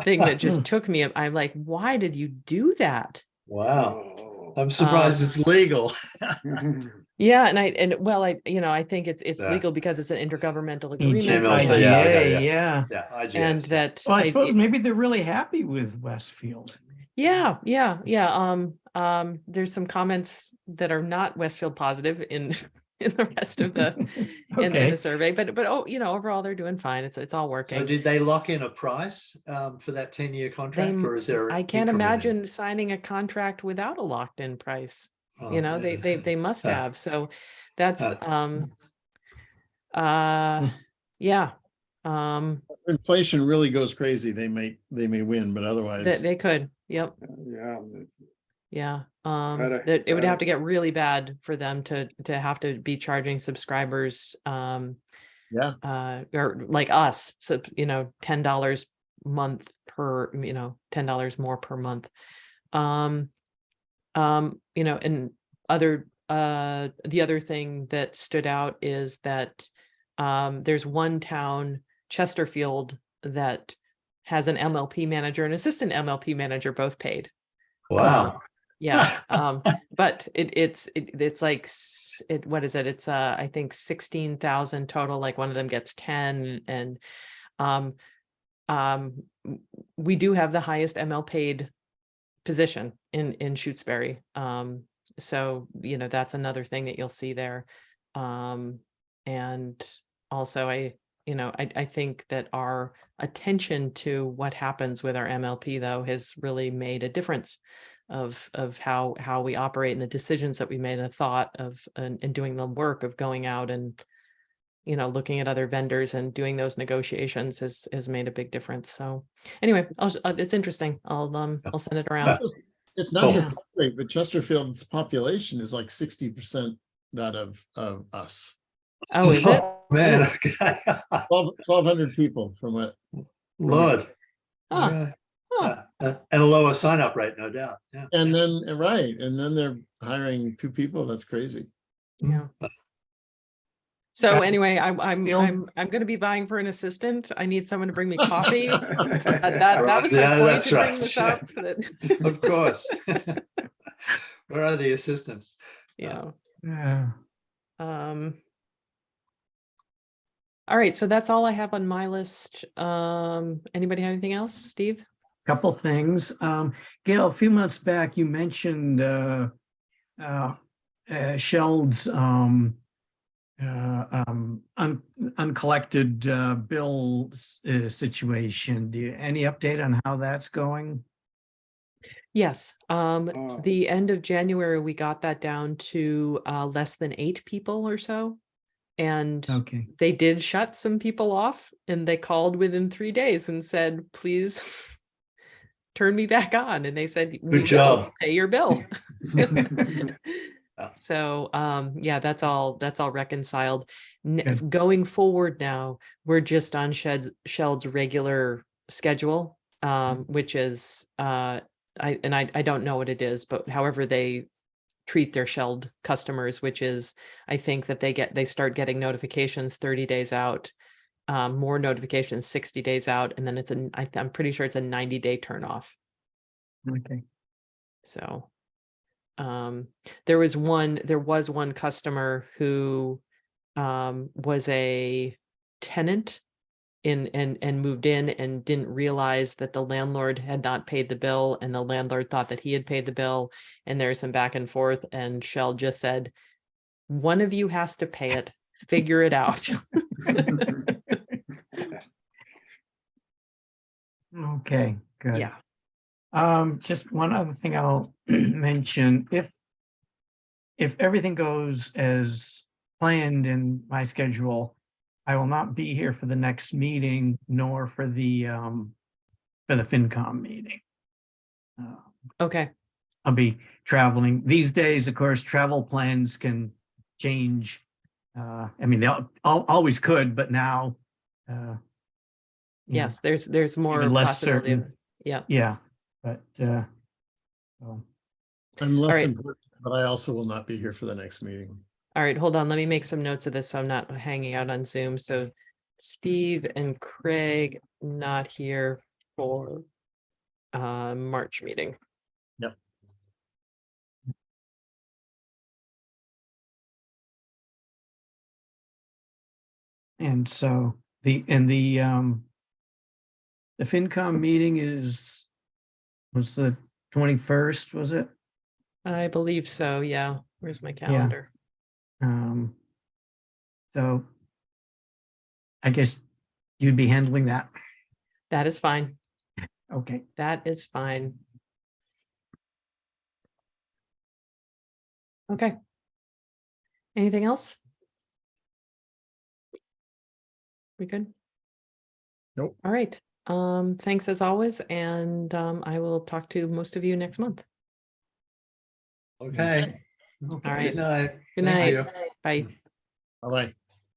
thing that just took me. I'm like, why did you do that? Wow. I'm surprised it's legal. Yeah, I think it's legal because it's an intergovernmental agreement. IGA, yeah. yeah. IGS, And that Well, I suppose maybe they're really happy with Westfield. yeah. There's some comments that are not Westfield positive in the rest of the in the survey, but overall they're doing fine. It's all working. So did they lock in a price for that 10-year contract, or is there? I can't imagine signing a contract without a locked-in price. Oh, they must have. So that's yeah. Inflation really goes crazy. They may win, but otherwise They could. Yep. Yeah. That it would have to get really bad for them to have to be charging subscribers or like us, so $10 month per, $10 more per month. And the other thing that stood out is that there's one town, Chesterfield, that has an MLP manager and assistant MLP manager both paid. wow. Yeah. But it's like what is it? It's I think 16,000 total. Like one of them gets 10, and we do have the highest ML paid position in Shutesbury. So that's another thing that you'll see there. And also I think that our attention to what happens with our MLP though has really made a difference of how we operate and the decisions that we made, and the thought of and doing the work of going out and looking at other vendors and doing those negotiations has made a big difference. So anyway, it's interesting. I'll send it around. It's not Cool. just Chesterfield, but Chesterfield's population is like 60% that of us. Oh, is it? Oh, man, okay. 1,200 people from what? Lord. Huh. Yeah. Huh. And a lower sign up rate, no doubt. Yeah. And then, right, and then they're hiring 2 people. That's crazy. Yeah. So Uh, anyway, I'm Bill? going to be vying for an assistant. I need someone to bring me coffee. That was my Yeah, point that's to bring right. this up. That, Of course. Where are the assistants? yeah. Yeah. All right, so that's all I have on my list. Anybody have anything else, Steve? Couple things. Gail, a few months back, you mentioned Sheld's uncollected bills situation. Any update on how that's going? Yes. Oh. The end of January, we got that down to less than 8 people or so. And Okay. they did shut some people off, and they called within 3 days and said, please turn me back on. And they said, we will job. pay your bill. Yeah. So yeah, that's all reconciled. Good. Going forward now, we're just on Sheld's regular schedule, which is I don't know what it is, but however they treat their Sheld customers, which is, I think that they start getting notifications 30 days out, more notifications 60 days out, and then I'm pretty sure it's a 90-day turn off. Okay. So there was one customer who was a tenant and moved in and didn't realize that the landlord had not paid the bill, and the landlord thought that he had paid the bill, and there's some back and forth, and Shell just said, one of you has to pay it, figure it out. Okay, good. Yeah. Just one other thing I'll mention. If everything goes as planned in my schedule, I will not be here for the next meeting, nor for the FinCom meeting. Okay. I'll be traveling. These days, of course, travel plans can change. I mean, they always could, but now, Yes, there's more even less possibility of, certain. yeah. Yeah, but so. I'm less right. important, but I also will not be here for the next meeting. All right, hold on. Let me make some notes of this so I'm not hanging out on Zoom. So Steve and Craig not here for March meeting. Yep. And so the FinCom meeting was the 21st, was it? I believe so, yeah. Where's my calendar? So I guess you'd be handling that. That is fine. Okay. That is fine. Okay. Anything else? We good? Nope. All right. Thanks as always, and I will talk to most of you next month. Okay. All right. Good night. Good Thank night. you. Bye. Bye-bye.